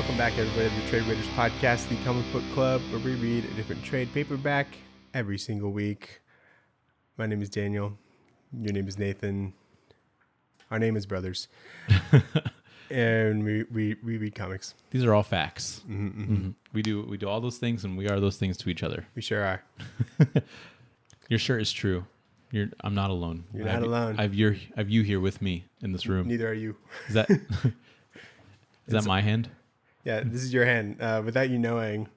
Welcome back, everybody, to the Trade Waiters podcast, the comic book club, where we read a different trade paperback every single week. My name is Daniel. Your name is Nathan. Our name is brothers. And we read comics. These are all facts. Mm-hmm, mm-hmm. We do all those things, and we are those things to each other. We sure are. Your shirt is true. I'm not alone. You're not alone. I have you here with me in this room. Neither are you. Is that that my hand? Yeah, this is your hand. Without you knowing,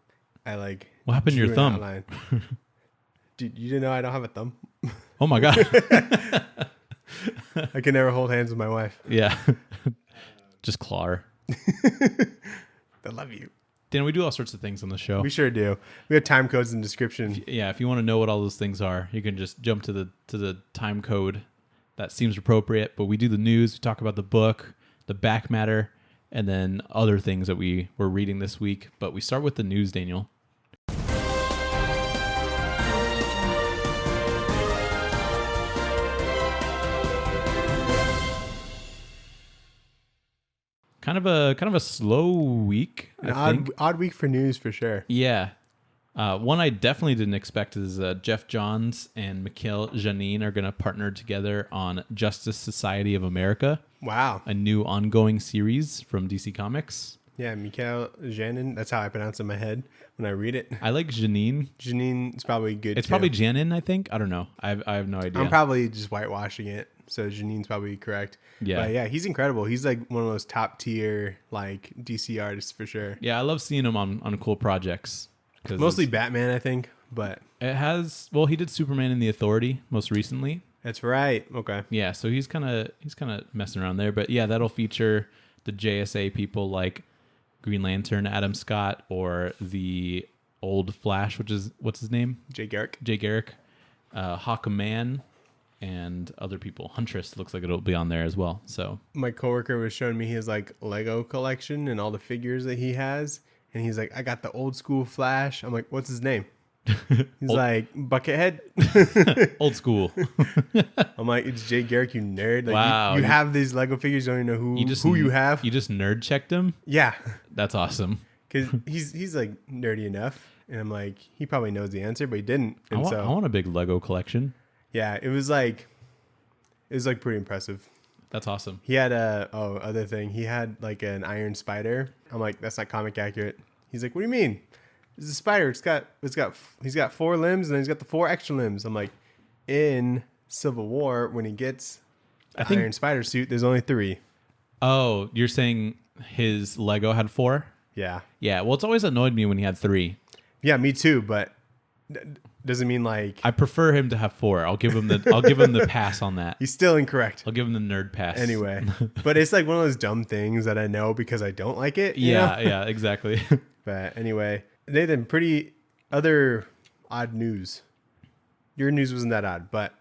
I like. What happened to your thumb? Dude, you didn't know I don't have a thumb? Oh my god! I can never hold hands with my wife. Yeah, just claw her. I love you. Dan, we do all sorts of things on the show. We sure do. We have time codes in the description. If you want to know what all those things are, you can just jump to the time code that seems appropriate. But we do the news, we talk about the book, the back matter, and then other things that we were reading this week. But we start with the news, Daniel. Kind of a slow week. An odd week for news for sure. Yeah. One I definitely didn't expect is Jeff Johns and Mikhail Janin are going to partner together on Justice Society of America. Wow. A new ongoing series from DC Comics. Yeah, Mikhail Janin. That's how I pronounce it in my head when I read it. I like Janin. Janin's probably good. It's probably Janin, I think. I don't know. I have no idea. I'm probably just whitewashing it. So Janin's probably correct. Yeah. But yeah, he's incredible. He's like one of those top tier like DC artists for sure. Yeah, I love seeing him on cool projects. Mostly Batman, I think, but he did Superman and the Authority most recently. That's right. Okay. Yeah, so he's kind of messing around there, but yeah, that'll feature the JSA people like Green Lantern, Adam Scott, or the old Flash, which is what's his name? Jay Garrick, Hawkman, and other people. Huntress looks like it'll be on there as well. So my coworker was showing me his like Lego collection and all the figures that he has. And he's like, I got the old school Flash. I'm like, what's his name? He's like, Buckethead. Old school. I'm like, it's Jay Garrick, you nerd. Like, wow. You have these Lego figures, you don't even know who you have. You just nerd checked him? Yeah. That's awesome. Because he's like nerdy enough. And I'm like, he probably knows the answer, but he didn't. And I want a big Lego collection. Yeah, it was pretty impressive. That's awesome. He had other thing. He had like an Iron Spider. I'm like, that's not comic accurate. He's like, what do you mean? It's a spider. He's got 4 limbs and then he's got the 4 extra limbs. I'm like, in Civil War, when he gets the Iron Spider suit, there's only 3. Oh, you're saying his Lego had 4? Yeah. Yeah. Well, it's always annoyed me when he had 3. Yeah, me too. But doesn't mean like I prefer him to have 4. I'll give him the pass on that. He's still incorrect. I'll give him the nerd pass. Anyway, but it's like one of those dumb things that I know because I don't like it. Yeah, yeah, exactly. But anyway, Nathan, pretty other odd news. Your news wasn't that odd, but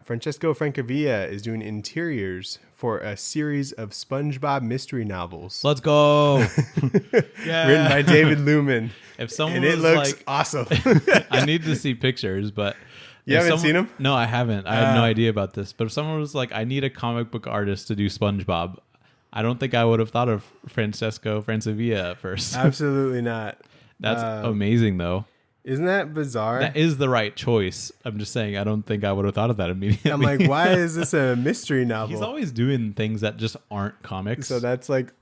Francesco Francavilla is doing interiors for a series of SpongeBob mystery novels. Let's go. Yeah. Written by David Lumen. And it looks awesome. I need to see pictures, but you haven't seen them? No, I haven't. I had no idea about this. But if someone was like, I need a comic book artist to do SpongeBob, I don't think I would have thought of Francesco Francavilla at first. Absolutely not. That's amazing, though. Isn't that bizarre? That is the right choice. I'm just saying, I don't think I would have thought of that immediately. I'm like, why is this a mystery novel? He's always doing things that just aren't comics. So that's like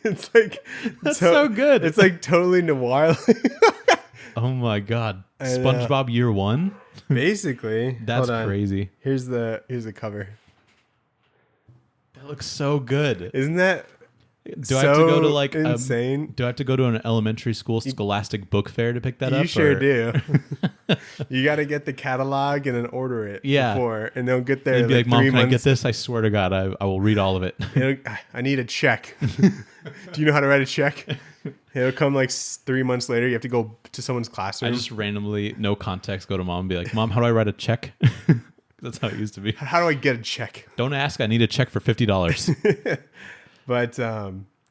it's like that's so good. It's like totally noir. Oh my god. SpongeBob Year 1? Basically. That's crazy. Here's the cover. That looks so good. Isn't that Do I have to go to like insane? Do I have to go to an elementary school scholastic book fair to pick that up? You sure do. You got to get the catalog and then order it. Yeah. Before, and they'll get there. You'd be like, Mom, 3 can months. I get this? I swear to God, I will read all of it. I need a check. Do you know how to write a check? It'll come like 3 months later. You have to go to someone's classroom. I just randomly, no context, go to Mom and be like, Mom, how do I write a check? That's how it used to be. How do I get a check? Don't ask. I need a check for $50. But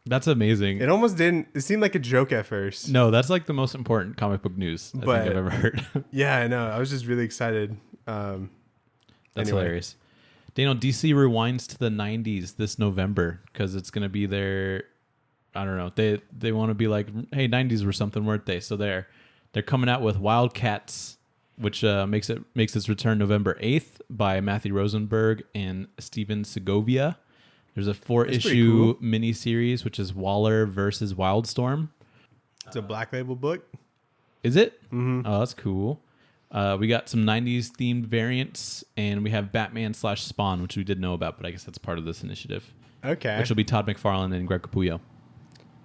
that's amazing. It almost didn't. It seemed like a joke at first. No, that's like the most important comic book news I think I've ever heard. Yeah, I know. I was just really excited. That's anyway. hilarious. Daniel, DC rewinds to the 90s this November because it's going to be their, I don't know, they want to be like, hey, 90s were something, weren't they? So they're coming out with Wildcats, which makes its return November 8th by Matthew Rosenberg and Steven Segovia. There's a 4-issue cool miniseries, which is Waller versus Wildstorm. It's a Black Label book. Is it? Mm-hmm. Oh, that's cool. We got some 90s themed variants, and we have Batman/Spawn, which we did know about, but I guess that's part of this initiative. Okay. Which will be Todd McFarlane and Greg Capullo.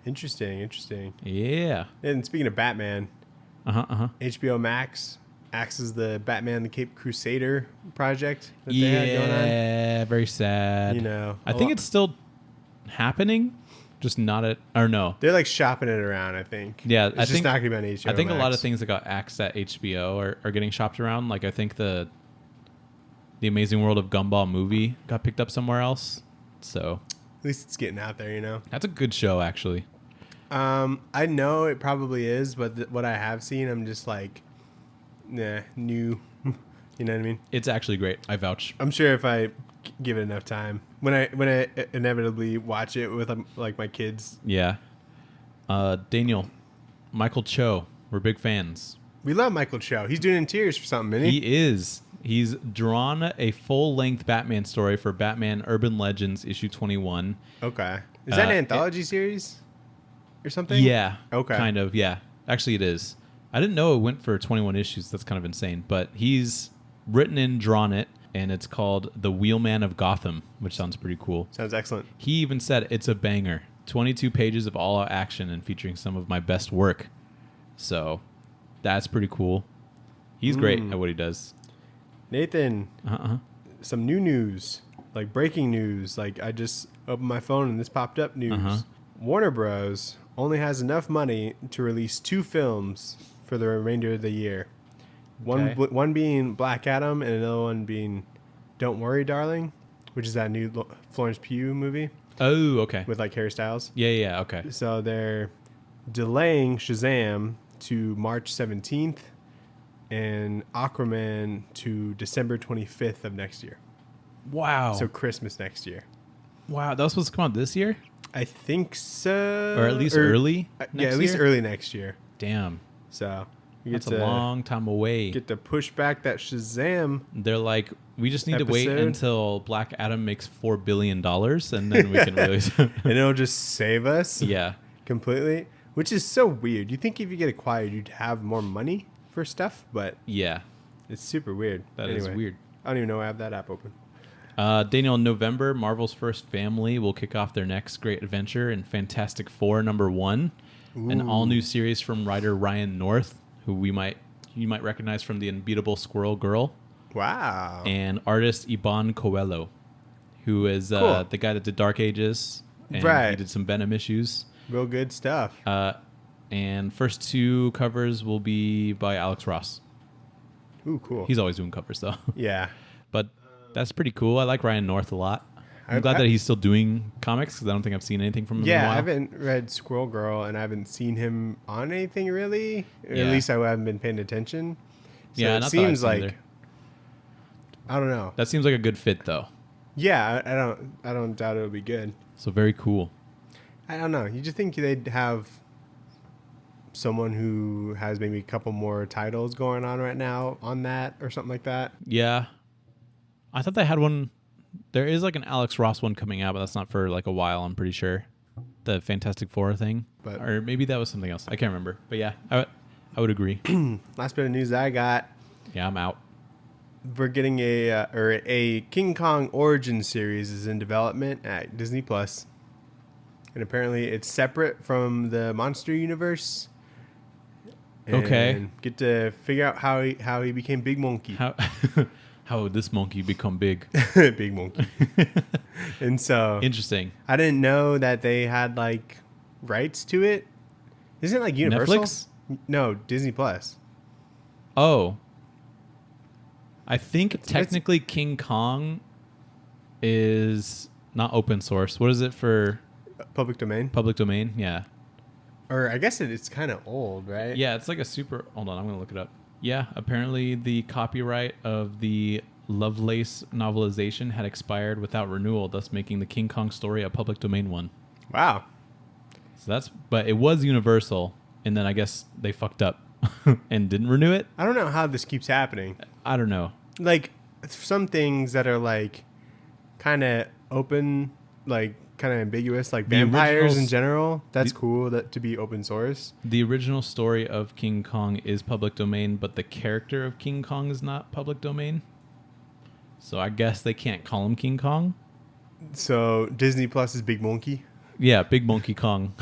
Interesting. Yeah. And speaking of Batman, HBO Max axes the Batman the Cape Crusader project that they had going on. Yeah, very sad. You know, I think it's still happening, just not at, or no. They're like shopping it around, I think. Yeah, it's just not going to be on HBO I think Max. a lot of things that got axed at HBO are getting shopped around. Like I think the Amazing World of Gumball movie got picked up somewhere else. So at least it's getting out there, you know. That's a good show, actually. I know it probably is, but what I have seen, I'm just like, nah, new. You know what I mean? It's actually great. I vouch. I'm sure if I give it enough time, when I inevitably watch it with like my kids. Yeah. Daniel, Michael Cho, we're big fans. We love Michael Cho. He's doing interiors for something, isn't he? He is. He's drawn a full-length Batman story for Batman Urban Legends issue 21. Okay. Is that an anthology series or something? Yeah. Okay. Kind of, yeah. Actually, it is. I didn't know it went for 21 issues. That's kind of insane. But he's written and drawn it, and it's called The Wheelman of Gotham, which sounds pretty cool. Sounds excellent. He even said it's a banger. 22 pages of all-out action and featuring some of my best work. So that's pretty cool. He's great at what he does. Nathan, some new news, like breaking news. Like I just opened my phone and this popped up news. Warner Bros. Only has enough money to release 2 films for the remainder of the year. Okay. One being Black Adam and another one being Don't Worry, Darling, which is that new Florence Pugh movie. Oh, okay. With like Harry Styles. Yeah, okay. So they're delaying Shazam to March 17th and Aquaman to December 25th of next year. Wow. So Christmas next year. Wow, that was supposed to come out this year? I think so. Or at least early next Yeah, at least year? early next year. Damn. So you That's a long time away. Get to push back that Shazam. They're like, we just need to wait episode. until Black Adam makes $4 billion and then we can release it. And it'll just save us. Yeah. Completely. Which is so weird. You think if you get acquired, you'd have more money for stuff, but Yeah. it's super weird. That is weird. I don't even know I have that app open. Daniel, in November, Marvel's First Family will kick off their next great adventure in Fantastic Four #1, an all-new series from writer Ryan North, who you might recognize from the Unbeatable Squirrel Girl, Wow. and artist Iban Coelho, who is Cool. the guy that did Dark Ages, and Right. he did some Venom issues. Real good stuff. And first 2 covers will be by Alex Ross. Ooh, cool. He's always doing covers, though. Yeah. But that's pretty cool. I like Ryan North a lot. I'm glad that he's still doing comics because I don't think I've seen anything from him in a Yeah, while. I haven't read Squirrel Girl, and I haven't seen him on anything really. Or Yeah. At least I haven't been paying attention. So Yeah, it not that I've seems seen like either. I don't know. That seems like a good fit, though. Yeah, I don't doubt it'll be good. So very cool. I don't know. You just think they'd have someone who has maybe a couple more titles going on right now on that or something like that. Yeah. I thought they had one. There is like an Alex Ross one coming out, but that's not for like a while, I'm pretty sure. The Fantastic Four thing. But- or maybe that was something else. I can't remember. But yeah, I would agree. Last bit of news that I got. Yeah, I'm out. We're getting a King Kong origin series is in development at Disney Plus, and apparently it's separate from the monster universe. Okay. And get to figure out how he became Big Monkey. How would this monkey become big? Big Monkey. And so Interesting. I didn't know that they had like rights to it. Isn't it like Universal? Netflix? No, Disney Plus. Oh. I think technically King Kong is not open source. What is it for? Public domain. Public domain? Yeah. Or I guess it's kind of old, right? Yeah, it's like a super... Hold on, I'm going to look it up. Yeah, apparently the copyright of the Lovelace novelization had expired without renewal, thus making the King Kong story a public domain one. Wow. So but it was Universal, and then I guess they fucked up and didn't renew it. I don't know how this keeps happening. I don't know. Like some things that are like kind of open, like kind of ambiguous, like vampires in general. That's cool that to be open source. The original story of King Kong is public domain, but the character of King Kong is not public domain. So I guess they can't call him King Kong. So Disney Plus is Big Monkey. Yeah, Big Monkey Kong.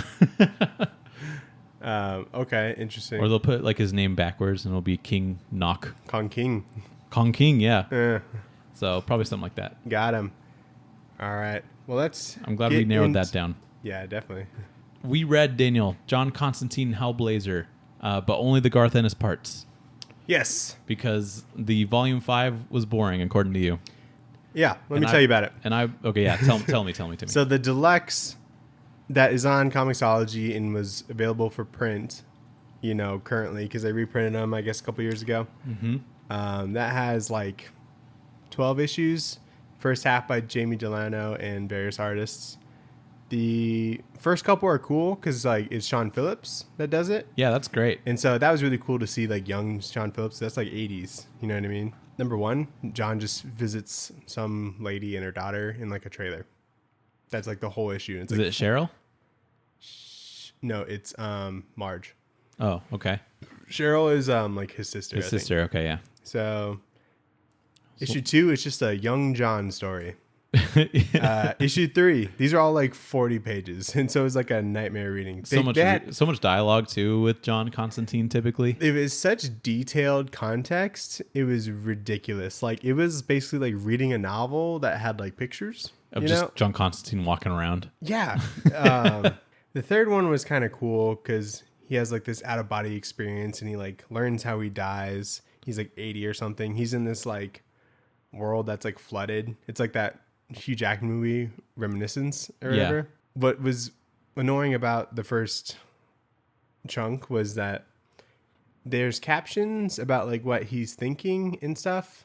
Okay, interesting. Or they'll put like his name backwards and it'll be King Knock. Kong King. Kong King, yeah. So probably something like that. Got him. All right. Well, I'm glad we narrowed that down. Yeah, definitely. We read, Daniel, John Constantine Hellblazer, but only the Garth Ennis parts. Yes. Because the volume 5 was boring, according to you. Yeah, let me tell you about it. Tell me. So the deluxe that is on Comixology and was available for print, currently, because they reprinted them, I guess, a couple years ago. Mm-hmm. That has like 12 issues. First half by Jamie Delano and various artists. The first couple are cool because like it's Sean Phillips that does it. Yeah, that's great. And so that was really cool to see like young Sean Phillips. That's like 80s. You know what I mean? Number one, John just visits some lady and her daughter in like a trailer. That's like the whole issue. And it's is it Cheryl? No, it's Marge. Oh, okay. Cheryl is like his sister. His sister. Okay, yeah. So issue 2 is just a young John story. Issue 3, these are all like 40 pages, and so it's like a nightmare reading. So much dialogue too with John Constantine. Typically, it was such detailed context. It was ridiculous. Like it was basically like reading a novel that had like pictures of just John Constantine walking around. Yeah. The third one was kind of cool because he has like this out of body experience, and he like learns how he dies. He's like 80 or something. He's in this like world that's like flooded. It's like that Hugh Jackman movie Reminiscence or whatever. Yeah. What was annoying about the first chunk was that there's captions about like what he's thinking and stuff,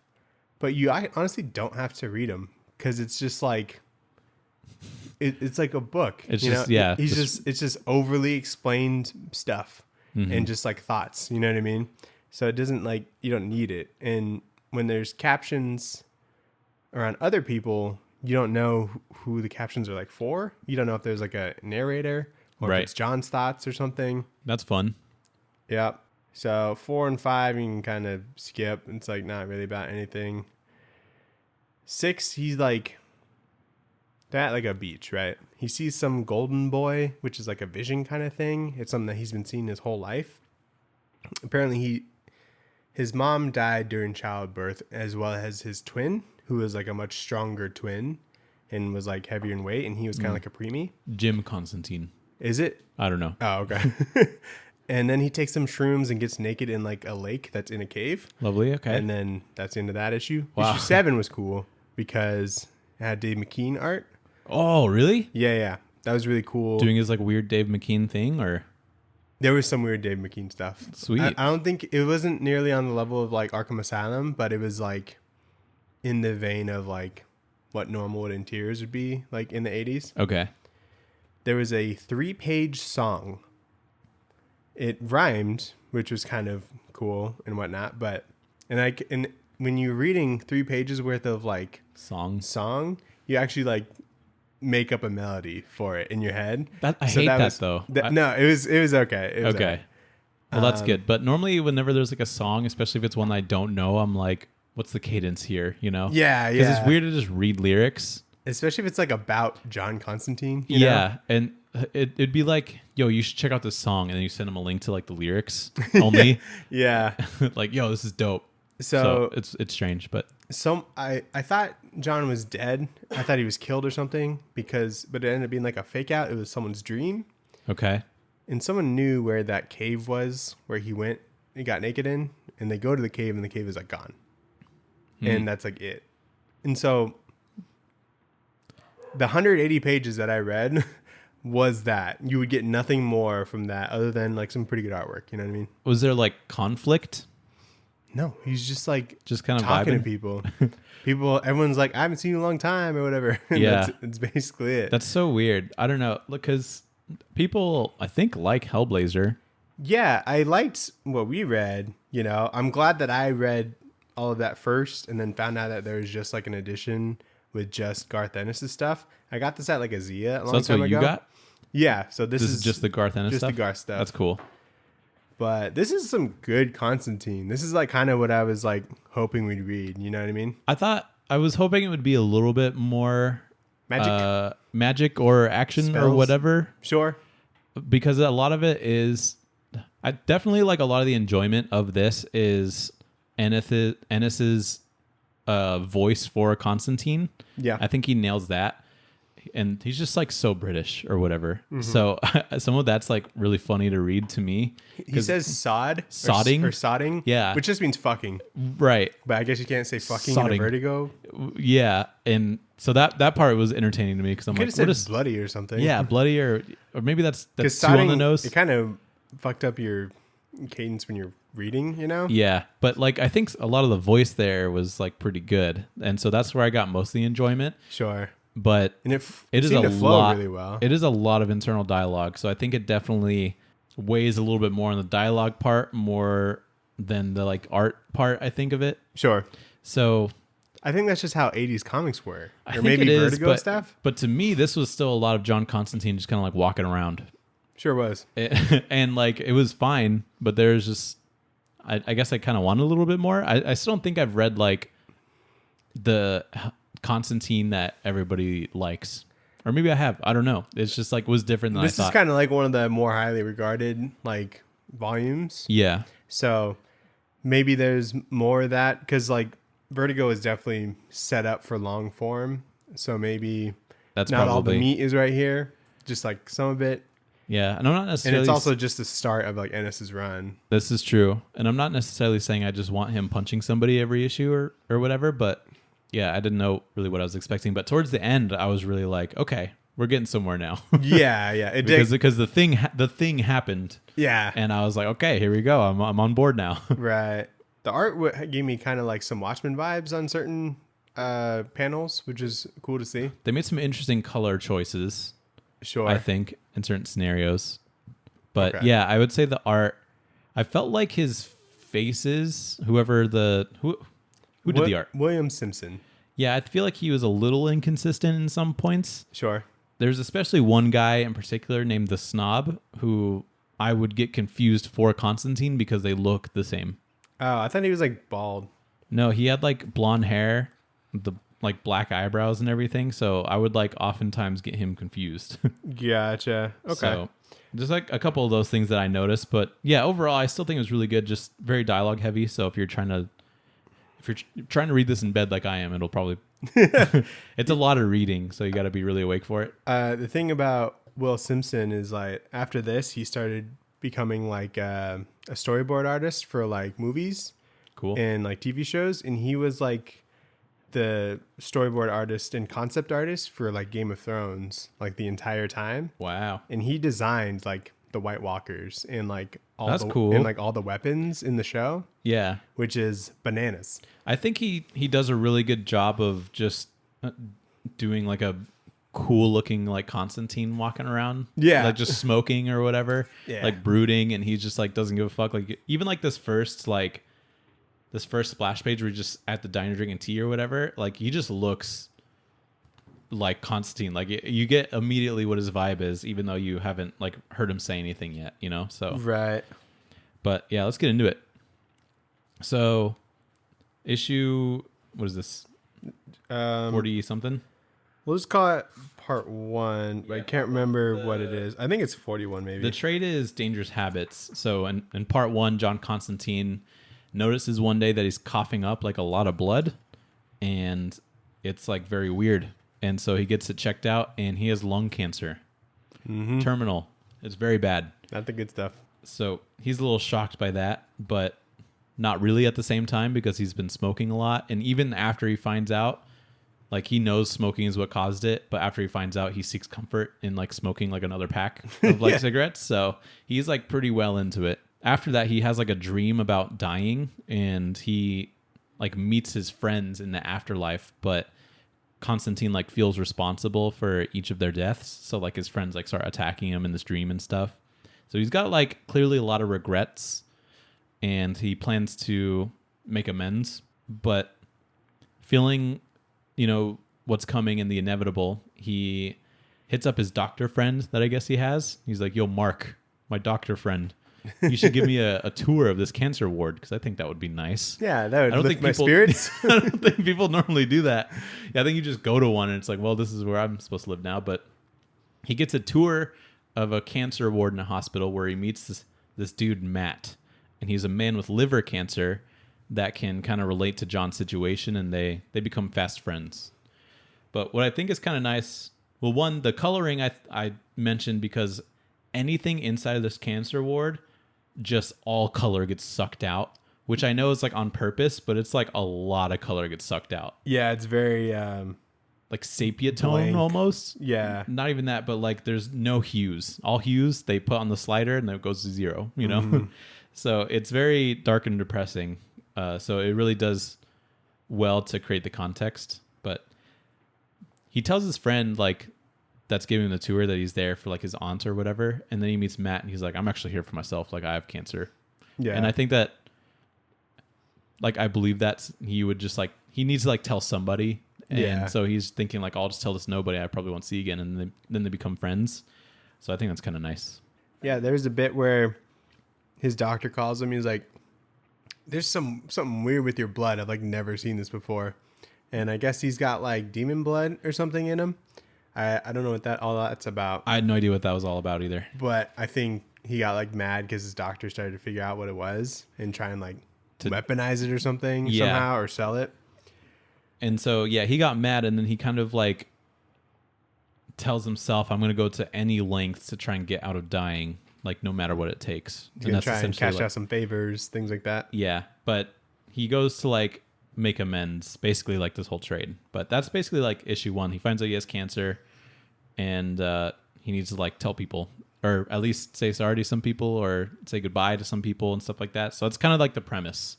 but I honestly don't have to read them because it's just like it's like a book. It's just yeah. It's just overly explained stuff and just like thoughts. You know what I mean? So it doesn't like you don't need it. And when there's captions around other people, you don't know who the captions are like for. You don't know if there's like a narrator or if it's John's thoughts or something. That's fun. Yep. So 4 and 5 you can kind of skip. It's like not really about anything. 6, he's like they're at like a beach, right? He sees some golden boy, which is like a vision kind of thing. It's something that he's been seeing his whole life. Apparently his mom died during childbirth, as well as his twin, who was like a much stronger twin and was like heavier in weight, and he was kind of like a preemie. Jim Constantine. Is it? I don't know. Oh, okay. And then he takes some shrooms and gets naked in like a lake that's in a cave. Lovely, okay. And then that's the end of that issue. Wow. Issue 7 was cool because it had Dave McKean art. Oh, really? Yeah. That was really cool. Doing his like weird Dave McKean thing, or? There was some weird Dave McKean stuff. Sweet. I don't think it wasn't nearly on the level of like Arkham Asylum, but it was like in the vein of like what Normal Interiors would be like in the 80s. Okay. There was a 3-page song. It rhymed, which was kind of cool and whatnot, but and when you're reading 3 pages worth of like song, you actually like make up a melody for it in your head. I hate that though. No, it was okay. It was okay. Well, that's good. But normally, whenever there's like a song, especially if it's one that I don't know, I'm like, "What's the cadence here?" You know? Yeah. Because it's weird to just read lyrics, especially if it's like about John Constantine. You know? And it'd be like, "Yo, you should check out this song," and then you send them a link to like the lyrics only. Yeah. Like, yo, this is dope. So it's strange, but I thought John was dead. I thought he was killed or something but it ended up being like a fake out. It was someone's dream. Okay. And someone knew where that cave was, where he went, he got naked in, and they go to the cave and the cave is like gone. And that's like it. And so the 180 pages that I read was that you would get nothing more from that other than like some pretty good artwork. You know what I mean? Was there like conflict? No, he's just like Just kind of talking vibing. to people. Everyone's like, I haven't seen you in a long time or whatever. And Yeah. that's basically it. That's so weird. I don't know. Look, because people, I think, like Hellblazer. Yeah, I liked what we read. I'm glad that I read all of that first and then found out that there was just like an edition with just Garth Ennis' stuff. I got this at like a Zia a So long that's time what ago. you got? Yeah, so this This is just the Garth Ennis just stuff? the Garth stuff. That's cool. But this is some good Constantine. This is like kind of what I was like hoping we'd read. You know what I mean? I was hoping it would be a little bit more magic or action Spells? or whatever, Sure. because a lot of it is, I definitely like a lot of the enjoyment of this is Ennis's voice for Constantine. Yeah. I think he nails that. And he's just like so British or whatever. Mm-hmm. So some of that's like really funny to read to me. He says sod. Sodding? Or sodding. Yeah. Which just means fucking. Right. But I guess you can't say fucking in Sodding. a Vertigo. Yeah. And so that part was entertaining to me because I'm Could like, have what said is bloody or something. yeah, bloody or maybe that's too sodding, on the nose. It kind of fucked up your cadence when you're reading, Yeah, but like I think a lot of the voice there was like pretty good, and so that's where I got most of the enjoyment. Sure. But And it it is seemed a to flow lot. really well. It is a lot of internal dialogue, so I think it definitely weighs a little bit more on the dialogue part more than the like art part. I think of it. Sure. So I think that's just how 80s comics were. I Or think maybe it is, Vertigo but, stuff. But to me, this was still a lot of John Constantine just kind of like walking around. Sure was. And like it was fine, but there's just I guess I kind of wanted a little bit more. I still don't think I've read like the Constantine that everybody likes, or maybe I have. I don't know. It's just like was different than This I is thought. kind of like one of the more highly regarded like volumes. Yeah, So maybe there's more of that because like Vertigo is definitely set up for long form. So maybe that's not probably all the meat is right here. Just like some of it. yeah. And I'm not And necessarily. it's also just the start of like Ennis's run. This is true, and I'm not necessarily saying I just want him punching somebody every issue or whatever. But yeah, I didn't know really what I was expecting. But towards the end, I was really like, okay, we're getting somewhere now. Yeah. It did. because the thing happened. Yeah. And I was like, okay, here we go. I'm on board now. Right. The art gave me kind of like some Watchmen vibes on certain panels, which is cool to see. They made some interesting color choices, Sure. I think, in certain scenarios. But Okay. yeah, I would say the art, I felt like his faces, who did the art? William Simpson. Yeah, I feel like he was a little inconsistent in some points. Sure. There's especially one guy in particular named the Snob who I would get confused for Constantine because they look the same. Oh, I thought he was like bald. No, he had like blonde hair, the like black eyebrows and everything. So I would like oftentimes get him confused. Gotcha. Okay. So just like a couple of those things that I noticed, but yeah, overall I still think it was really good. Just very dialogue heavy. So if you're trying to read this in bed like I am, it'll probably it's a lot of reading, so you got to be really awake for it. The thing about Will Simpson is like after this, he started becoming like a storyboard artist for like movies, Cool. and like TV shows, and he was like the storyboard artist and concept artist for like Game of Thrones like the entire time, Wow. and he designed like the White Walkers and like all That's cool. and like all the weapons in the show, Yeah. which is bananas. I think he does a really good job of just doing like a cool looking like Constantine walking around. Yeah. Like just smoking or whatever. Yeah. Like brooding, and he just like doesn't give a fuck. Like even like this first splash page where he's just at the diner drinking tea or whatever, like he just looks like Constantine. Like you get immediately what his vibe is, even though you haven't like heard him say anything yet, you know? So Right. but yeah, let's get into it. So issue, what is this? 40 something? We'll just call it part 1, but I can't remember what it is. I think it's 41 maybe. The trade is Dangerous Habits. So in part 1, John Constantine notices one day that he's coughing up like a lot of blood, and it's like very weird. And so he gets it checked out, and he has lung cancer. Mm-hmm. Terminal. It's very bad. Not the good stuff. So he's a little shocked by that, but not really at the same time because he's been smoking a lot. And even after he finds out, like he knows smoking is what caused it, but after he finds out, he seeks comfort in like smoking like another pack of like Yeah. cigarettes. So he's like pretty well into it. after that, he has like a dream about dying, and he like meets his friends in the afterlife, but Constantine like feels responsible for each of their deaths. So like his friends like start attacking him in this dream and stuff. So he's got like clearly a lot of regrets, and he plans to make amends, but feeling, what's coming and the inevitable, he hits up his doctor friend that I guess he has. He's like, "Yo, Mark, my doctor friend, you should give me a tour of this cancer ward, because I think that would be nice." Yeah, that would lift my spirits. I don't think people normally do that. Yeah, I think you just go to one and it's like, well, this is where I'm supposed to live now. But he gets a tour of a cancer ward in a hospital where he meets this dude, Matt. And he's a man with liver cancer that can kind of relate to John's situation, and they become fast friends. But what I think is kind of nice, well, one, the coloring I mentioned, because anything inside of this cancer ward, just all color gets sucked out, which I know is like on purpose, but it's like a lot of color gets sucked out. Yeah, it's very like sepia tone blank. Almost. Yeah. Not even that, but like there's no hues. All hues they put on the slider and then it goes to 0, Mm-hmm. So it's very dark and depressing. So it really does well to create the context. But he tells his friend like that's giving him the tour that he's there for like his aunt or whatever, and then he meets Matt and he's like, "I'm actually here for myself, like I have cancer." Yeah. And I think that like I believe that he would just like he needs to like tell somebody, and Yeah. so he's thinking like, I'll just tell this nobody I probably won't see again, and then they become friends. So I think that's kind of nice. Yeah, there's a bit where his doctor calls him. He's like, "There's something weird with your blood. I've like never seen this before," and I guess he's got like demon blood or something in him. I don't know what all that's about. I had no idea what that was all about either. But I think he got like mad because his doctor started to figure out what it was and try and like weaponize it or something somehow, or sell it. And so, yeah, he got mad, and then he kind of like tells himself, "I'm going to go to any lengths to try and get out of dying, like no matter what it takes." He's going to try and cash out some favors, things like that. Yeah, but he goes to like make amends, basically like this whole trade. But that's basically like issue 1. He finds out he has cancer, and he needs to like tell people, or at least say sorry to some people, or say goodbye to some people and stuff like that. So it's kind of like the premise.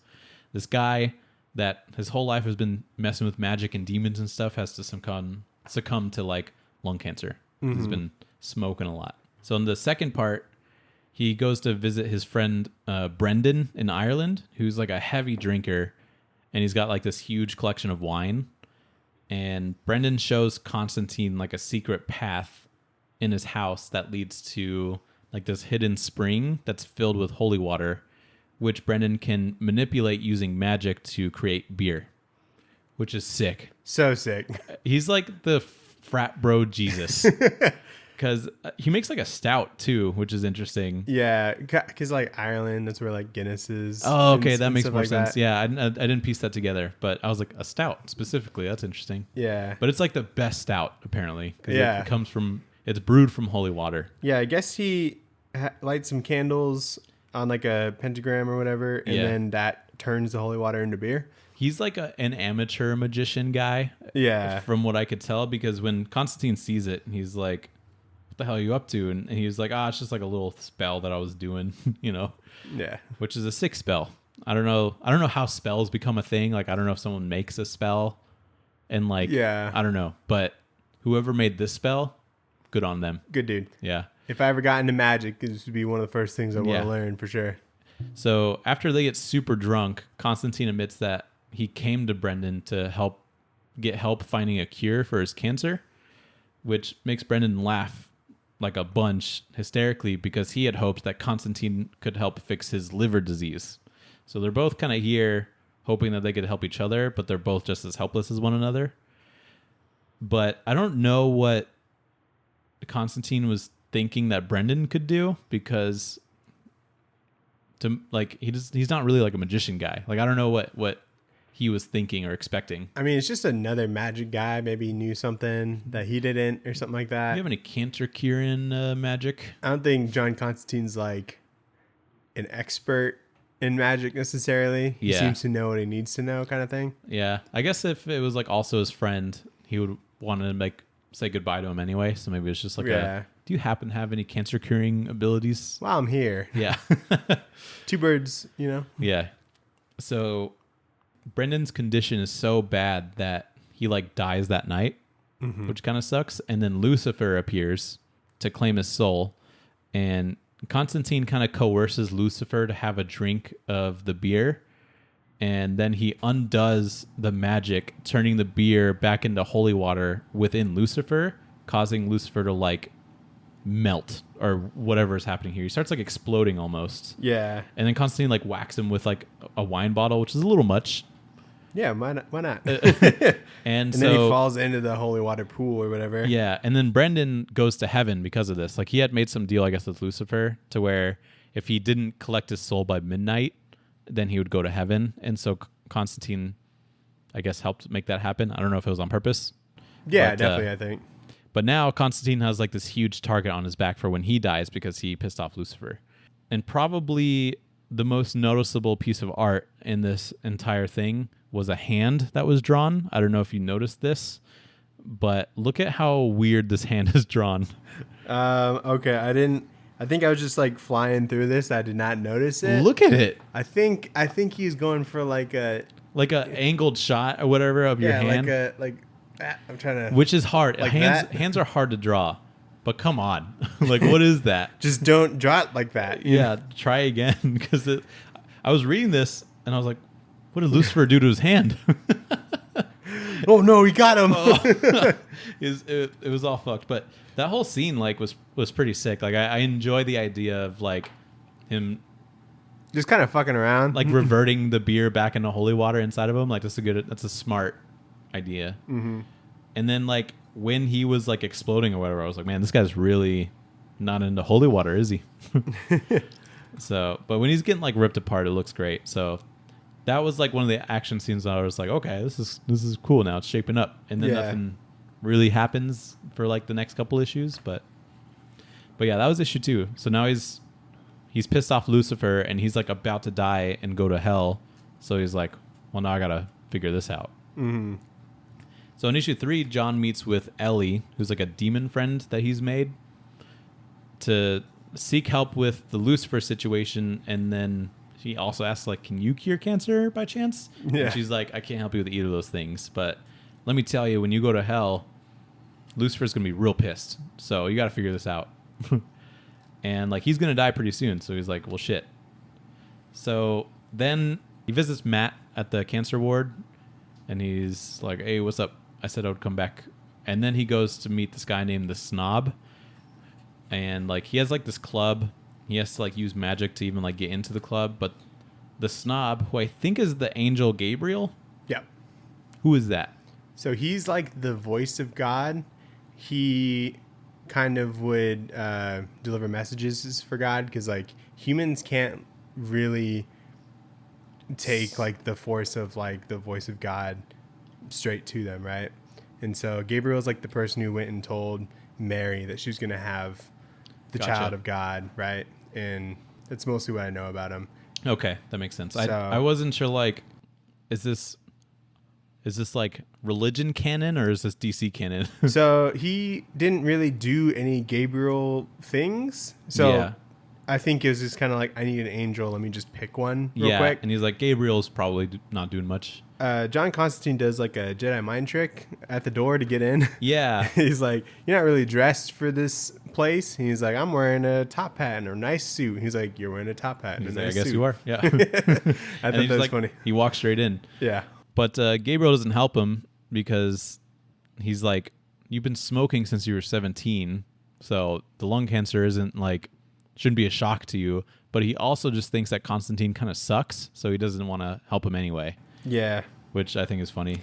This guy that his whole life has been messing with magic and demons and stuff has to succumb to like lung cancer. Mm-hmm. He's been smoking a lot. So in the second part, he goes to visit his friend Brendan in Ireland, who's like a heavy drinker, and he's got like this huge collection of wine. And Brendan shows Constantine like a secret path in his house that leads to like this hidden spring that's filled with holy water, which Brendan can manipulate using magic to create beer, which is sick. So sick. He's like the frat bro Jesus. Because he makes like a stout too, which is interesting. Yeah, because like Ireland, that's where like Guinness is. Oh, okay, that makes more like sense. that. Yeah, I didn't piece that together, but I was like, a stout specifically. That's interesting. Yeah, But it's like the best stout apparently. 'Cause Yeah. it's brewed from holy water. yeah. I guess he lights some candles on like a pentagram or whatever, and Yeah. then that turns the holy water into beer. He's like an amateur magician guy. Yeah. From what I could tell, because when Constantine sees it, he's like, "What the hell are you up to?" And he was like, "It's just like a little spell that I was doing," Yeah. which is a sick spell. I don't know how spells become a thing. Like, I don't know if someone makes a spell and like, Yeah. I don't know, but whoever made this spell, good on them. Good dude. Yeah. If I ever got into magic, this would be one of the first things I want Yeah. to learn for sure. So after they get super drunk, Constantine admits that he came to Brendan to get help finding a cure for his cancer, which makes Brendan laugh like a bunch hysterically, because he had hoped that Constantine could help fix his liver disease. So they're both kind of here hoping that they could help each other, but they're both just as helpless as one another. But I don't know what Constantine was thinking that Brendan could do, because he's not really like a magician guy. Like, I don't know what he was thinking or expecting. I mean, it's just another magic guy. Maybe he knew something that he didn't, or something like Do that. you have any cancer curing magic? I don't think John Constantine's like an expert in magic necessarily. He Yeah. seems to know what he needs to know, kind of thing. Yeah, I guess if it was like also his friend, he would want to like say goodbye to him anyway. So maybe it's just like Yeah. do you happen to have any cancer curing abilities? While I'm here. Yeah. Two birds, you know? Yeah. So Brendan's condition is so bad that he like dies that night, which kind of sucks. And then Lucifer appears to claim his soul, and Constantine kind of coerces Lucifer to have a drink of the beer, and then he undoes the magic, turning the beer back into holy water within Lucifer, causing Lucifer to like melt or whatever is happening here. He starts like exploding almost. Yeah. And then Constantine like whacks him with like a wine bottle, which is a little much. Yeah, why not? And then he falls into the holy water pool or whatever. Yeah, and then Brendan goes to heaven because of this. Like he had made some deal, I guess, with Lucifer to where if he didn't collect his soul by midnight, then he would go to heaven. And so Constantine, I guess, helped make that happen. I don't know if it was on purpose. Yeah, but, definitely, I think. But now Constantine has like this huge target on his back for when he dies because he pissed off Lucifer. And probably the most noticeable piece of art in this entire thing was a hand that was drawn. I don't know if you noticed this, but look at how weird this hand is drawn. Okay, I didn't. I think I was just like flying through this. I did not notice it. Look at it. I think he's going for like a angled shot or whatever of your hand. I'm trying to. Which is hard. Like hands are hard to draw. But come on. Like, what is that? Just don't draw it like that. Yeah, try again. Because I was reading this and I was like, what did Lucifer do to his hand? Oh no, he got him. It was all fucked. But that whole scene like was pretty sick. Like I enjoy the idea of like him just kind of fucking around, like reverting the beer back into holy water inside of him. Like that's a smart idea. Mm-hmm. And then like when he was like exploding or whatever, I was like, man, this guy's really not into holy water, is he? So, but when he's getting like ripped apart, it looks great. So that was like one of the action scenes that I was like, okay, this is cool now. It's shaping up. And then nothing really happens for like the next couple issues. But yeah, that was issue 2. So now he's pissed off Lucifer and he's like about to die and go to hell. So he's like, well, now I got to figure this out. Mm-hmm. So in issue 3, John meets with Ellie, who's like a demon friend that he's made, to seek help with the Lucifer situation. And then she also asks, like, can you cure cancer by chance? Yeah. And she's like, I can't help you with either of those things. But let me tell you, when you go to hell, Lucifer's going to be real pissed. So you got to figure this out. And, like, he's going to die pretty soon. So he's like, well, shit. So then he visits Matt at the cancer ward. And he's like, hey, what's up? I said I would come back. And then he goes to meet this guy named the Snob. And, like, he has, like, this club. He has to, like, use magic to even, like, get into the club. But the Snob, who I think is the angel Gabriel. Yeah. Who is that? So he's, like, the voice of God. He kind of would deliver messages for God. Because, like, humans can't really take, like, the force of, like, the voice of God straight to them, right? And so Gabriel's, like, the person who went and told Mary that she was going to have the child of God, right? And that's mostly what I know about him. Okay, that makes sense. So, I wasn't sure, like, is this like religion canon or is this DC canon? So he didn't really do any Gabriel things. So yeah. I think it was just kind of like, I need an angel. Let me just pick one real quick. And he's like, Gabriel's probably not doing much. John Constantine does like a Jedi mind trick at the door to get in. Yeah. He's like, you're not really dressed for this place. He's like, I'm wearing a top hat and a nice suit. He's like, you're wearing a top hat and a nice suit. I guess you are. Yeah. I thought that was funny. He walks straight in. Yeah. But Gabriel doesn't help him because he's like, you've been smoking since you were 17. So the lung cancer shouldn't be a shock to you. But he also just thinks that Constantine kind of sucks. So he doesn't want to help him anyway. Yeah. Which I think is funny.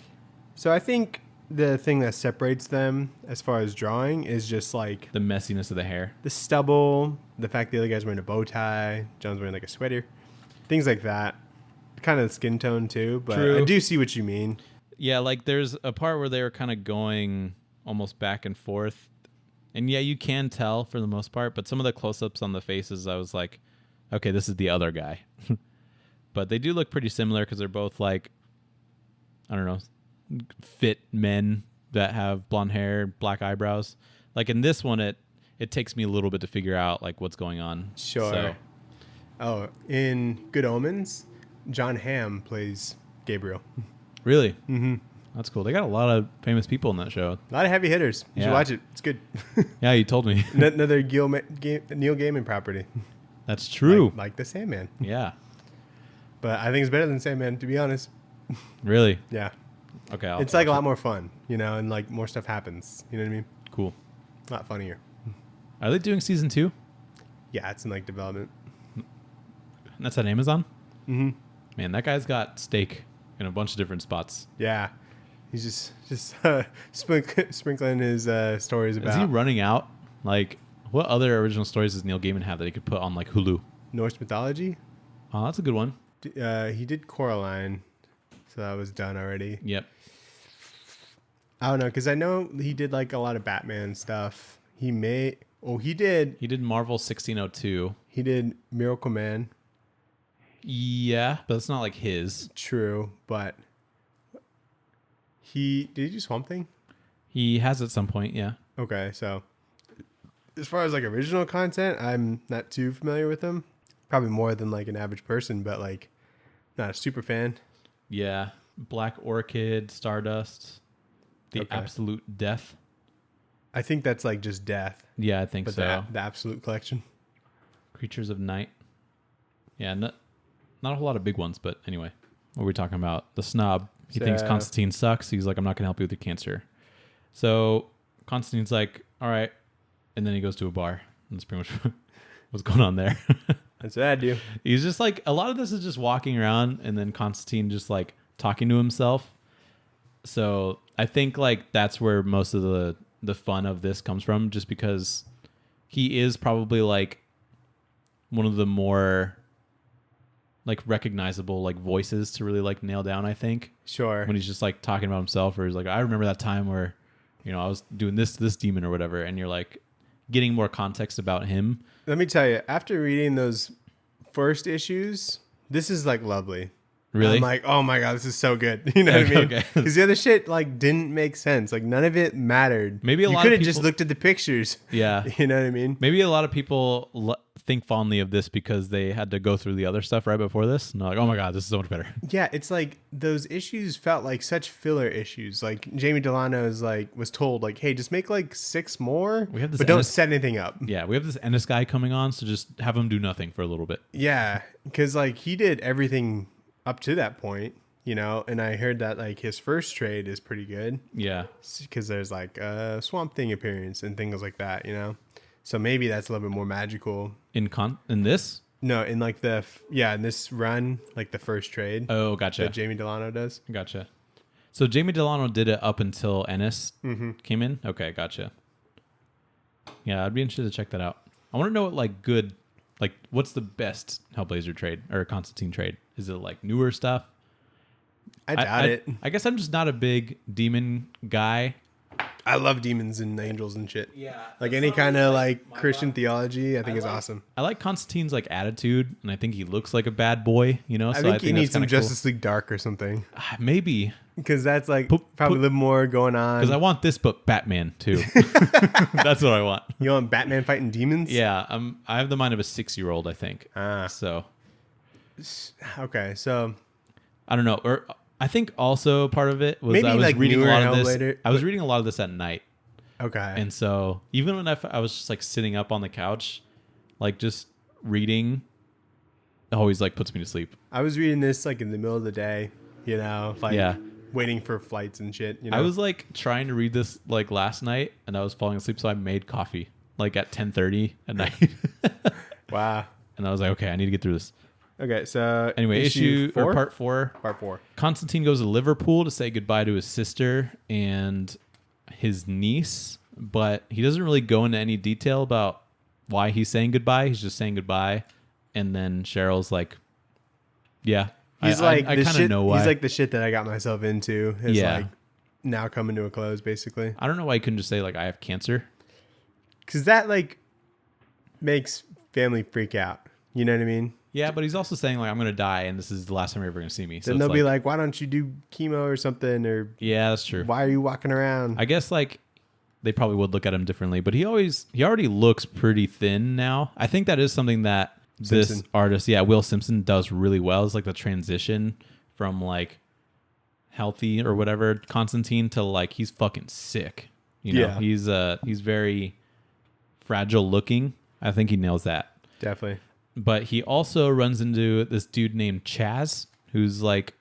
So I think the thing that separates them as far as drawing is just like the messiness of the hair, the stubble, the fact the other guy's wearing a bow tie, John's wearing like a sweater, things like that. Kind of the skin tone too, but True. I do see what you mean. Yeah, like there's a part where they were kind of going almost back and forth. And yeah, you can tell for the most part, but some of the close-ups on the faces, I was like, okay, this is the other guy. But they do look pretty similar because they're both like, I don't know, fit men that have blonde hair, black eyebrows. Like in this one, it takes me a little bit to figure out like what's going on. Sure. So, Oh, in Good Omens, John Hamm plays Gabriel. really? Mm-hmm. That's cool. They got a lot of famous people in that show. A lot of heavy hitters. You should Yeah. watch it. It's good. Yeah, you told me. Another Neil Gaiman property. That's true. Like the Sandman. Yeah. But I think it's better than Sandman, to be honest. Really? Yeah. Okay. It's like a lot more fun, and like more stuff happens. You know what I mean? Cool. A lot funnier. Are they doing season 2? Yeah, it's in like development. That's on Amazon? Mm-hmm. Man, that guy's got stake in a bunch of different spots. Yeah. He's just sprinkling his stories about Is he running out? Like, what other original stories does Neil Gaiman have that he could put on like Hulu? Norse mythology. Oh, that's a good one. He did Coraline, so that was done already. Yep. I don't know, because I know he did like a lot of Batman stuff. He did He did Marvel 1602. He did Miracle Man. Yeah, but it's not like his. True, but did he do Swamp Thing? He has at some point, yeah. Okay, so as far as like original content, I'm not too familiar with him. Probably more than like an average person, but like not a super fan. Yeah. Black Orchid, Stardust, The Okay. Absolute Death. I think that's like just Death, Yeah, I think but so. the Absolute Collection. Creatures of Night. Yeah, not a whole lot of big ones, but anyway. What are we talking about? The snob. He thinks So- Constantine sucks. He's like, I'm not going to help you with your cancer. So Constantine's like, all right. And then he goes to a bar. And that's pretty much what's going on there. That's what I do. He's just like, a lot of this is just walking around and then Constantine just like talking to himself. So I think like that's where most of the fun of this comes from, just because he is probably like one of the more like recognizable like voices to really like nail down, I think. Sure. When he's just like talking about himself, or he's like, I remember that time where, I was doing this demon or whatever, and you're like getting more context about him. Let me tell you, after reading those first issues, this is like lovely. Really? I'm like, oh my God, this is so good. You know what I mean? Okay. Because the other shit like didn't make sense. Like none of it mattered. Maybe a you lot could of have just people- looked at the pictures. Yeah. You know what I mean? Maybe a lot of people think fondly of this because they had to go through the other stuff right before this. And they're like, oh my God, this is so much better. Yeah, it's like those issues felt like such filler issues. Like Jamie Delano was told like, hey, just make like 6 more, We have this but don't Ennis- set anything up. Yeah, we have this Ennis guy coming on, so just have him do nothing for a little bit. Yeah, because like he did everything up to that point, and I heard that like his first trade is pretty good Yeah. because there's like a Swamp Thing appearance and things like that, So maybe that's a little bit more magical. In this? No, in like in this run, like the first trade Oh, gotcha. that Jamie Delano does. Gotcha. So Jamie Delano did it up until Ennis came in? Okay, gotcha. Yeah, I'd be interested to check that out. I want to know what what's the best Hellblazer trade or Constantine trade? Is it like newer stuff? I doubt it. I guess I'm just not a big demon guy. I love demons and angels and shit. Yeah. Like any kind of like Christian theology, I think is awesome. I like Constantine's like attitude, and I think he looks like a bad boy, So I think he that's needs some kinda cool. Justice League Dark or something Maybe. because that's like probably a little more going on. Because I want this book Batman too. That's what I want. You want Batman fighting demons? Yeah, I have the mind of a 6-year-old, I think. Ah. So Okay, so I don't know. Or I think also part of it was Maybe, I was like, reading a newer lot of Hellblazer, this. I was reading a lot of this at night, okay, and so even when I was just like sitting up on the couch, like just reading, always like puts me to sleep. I was reading this like in the middle of the day, like Yeah. waiting for flights and shit. I was like trying to read this like last night, and I was falling asleep, so I made coffee like at 10:30 at night, wow. and I was like, okay, I need to get through this. Okay, so Anyway, issue or 4? part 4. Part 4. Constantine goes to Liverpool to say goodbye to his sister and his niece, but he doesn't really go into any detail about why he's saying goodbye. He's just saying goodbye, and then Cheryl's like, "Yeah, He's I like kind the of shit. know why." He's like the shit that I got myself into. Is Yeah. like now coming to a close, basically. I don't know why he couldn't just say like, "I have cancer." Because that like makes family freak out. You know what I mean? Yeah, but he's also saying like I'm gonna die, and this is the last time you're ever gonna see me. So Then it's they'll be like, why don't you do chemo or something? Or yeah, that's true. why are you walking around? I guess like they probably would look at him differently, but he already looks pretty thin now. I think that is something that this Simpson. artist, Will Simpson, does really well. It's like the transition from like healthy or whatever Constantine to like he's fucking sick. You know, he's very fragile looking. I think he nails that. Definitely. But he also runs into this dude named Chaz, who's like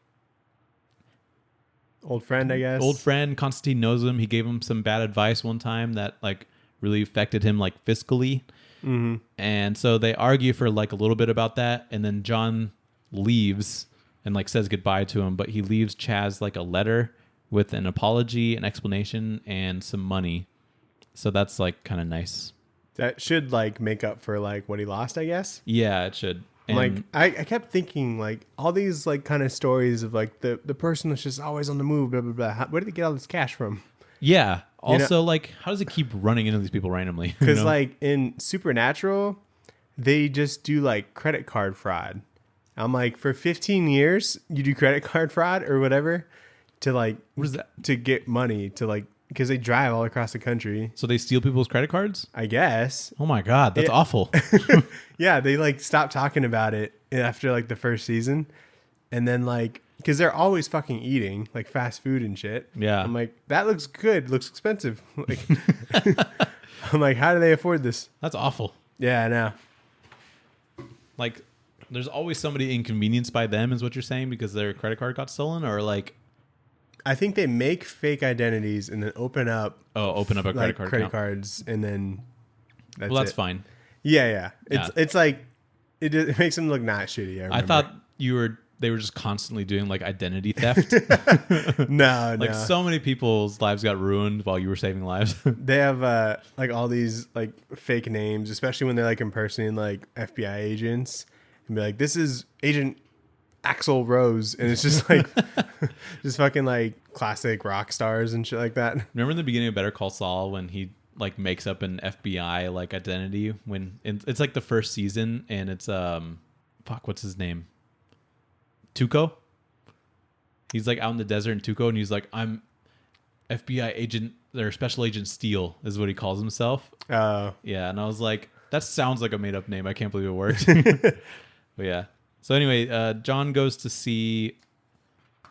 Old friend, I guess. old friend. Constantine knows him. He gave him some bad advice one time that like really affected him like fiscally. Mm-hmm. And so they argue for like a little bit about that, and then John leaves and like says goodbye to him, but he leaves Chaz like a letter with an apology, an explanation, and some money. So that's like kind of nice. That should like make up for like what he lost, I guess. Yeah, it should. And Like I kept thinking like all these like kind of stories of like the person that's just always on the move, blah blah blah. Where did they get all this cash from? yeah. Also, like, how does it keep running into these people randomly? Because like in Supernatural, they just do like credit card fraud. I'm like, for 15 years, you do credit card fraud or whatever to like What is that? to get money to like because they drive all across the country. So they steal people's credit cards? I guess. Oh my God, that's awful. Yeah, they like stopped talking about it after like the first season, and then like because they're always fucking eating like fast food and shit. Yeah. I'm like, that looks good, looks expensive. Like, I'm like, how do they afford this? That's awful. Yeah, I know. Like, there's always somebody inconvenienced by them, is what you're saying, because their credit card got stolen, or like, I think they make fake identities and then open up open up a credit like card credit account. cards, and then that's Well, that's it. fine. Yeah. Yeah. It's like it makes them look not shitty. I I remember. thought they were just constantly doing like identity theft. no, Like so many people's lives got ruined while you were saving lives. They have like all these like fake names, especially when they're like impersonating like FBI agents, and be like, "This is Agent Axl Rose," and it's just like just fucking like classic rock stars and shit like that. Remember in the beginning of Better Call Saul when he like makes up an FBI like identity it's like the first season, and it's what's his name? Tuco. He's like out in the desert in Tuco, and he's like, I'm FBI agent or special agent Steele is what he calls himself. Oh, Yeah, and I was like, that sounds like a made up name. I can't believe it worked. But yeah. So anyway, John goes to see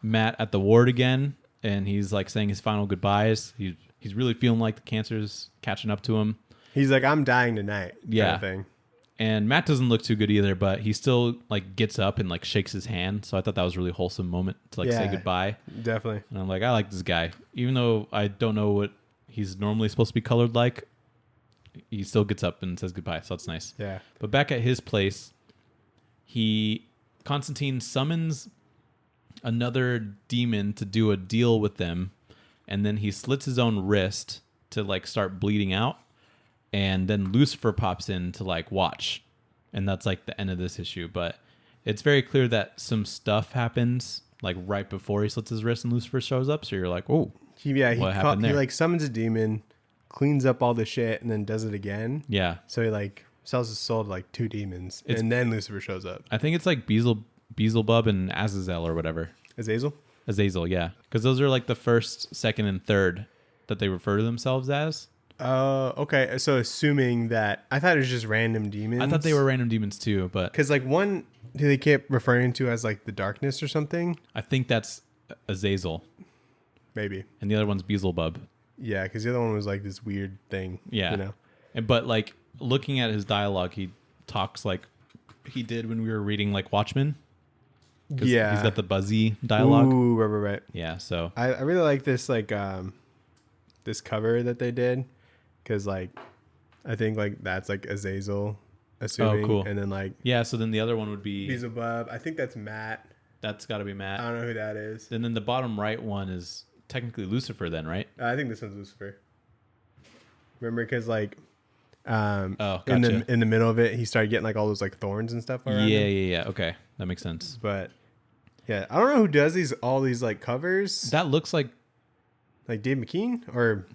Matt at the ward again, and he's like saying his final goodbyes. He's really feeling like the cancer's catching up to him. he's like, "I'm dying tonight." Yeah. kind of thing. And Matt doesn't look too good either, but he still like gets up and like shakes his hand. So I thought that was a really wholesome moment to like say Yeah. goodbye. Definitely. And I'm like, I like this guy. Even though I don't know what he's normally supposed to be colored like, he still gets up and says goodbye. So that's nice. Yeah. But back at his place, Constantine summons another demon to do a deal with them, and then he slits his own wrist to like start bleeding out, and then Lucifer pops in to like watch, and that's like the end of this issue. But it's very clear that some stuff happens like right before he slits his wrist and Lucifer shows up, so you're like, oh, He What happened he there? like summons a demon, cleans up all the shit, and then does it again. yeah. So he like sells his soul to like two demons, and then Lucifer shows up. I think it's like Beelzebub and Azazel or whatever. Azazel. Azazel, yeah, because those are like the first, second, and third that they refer to themselves as. Oh, okay. So assuming that, I thought it was just random demons. I thought they were random demons too, but because like one who they kept referring to as like the darkness or something. I think that's Azazel, Maybe. and the other one's Beelzebub. Yeah, because the other one was like this weird thing. Yeah, You know. but like looking at his dialogue, he talks like he did when we were reading like Watchmen. 'Cause Yeah. he's got the buzzy dialogue. Ooh, right. Yeah, so I really like this like this cover that they did, because like I think like that's like Azazel, assuming. Oh, cool. And then like yeah, so then the other one would be Beelzebub. I think that's Matt. that's got to be I Matt, don't know who that is. and then the bottom right one is technically Lucifer, then, right? I think this one's Lucifer. Remember, because like Oh, in gotcha. the middle of it, he started getting like all those like thorns and stuff around Yeah, him. yeah. Okay, that makes sense. But yeah, I don't know who does all these like covers. That looks like Like Dave McKean or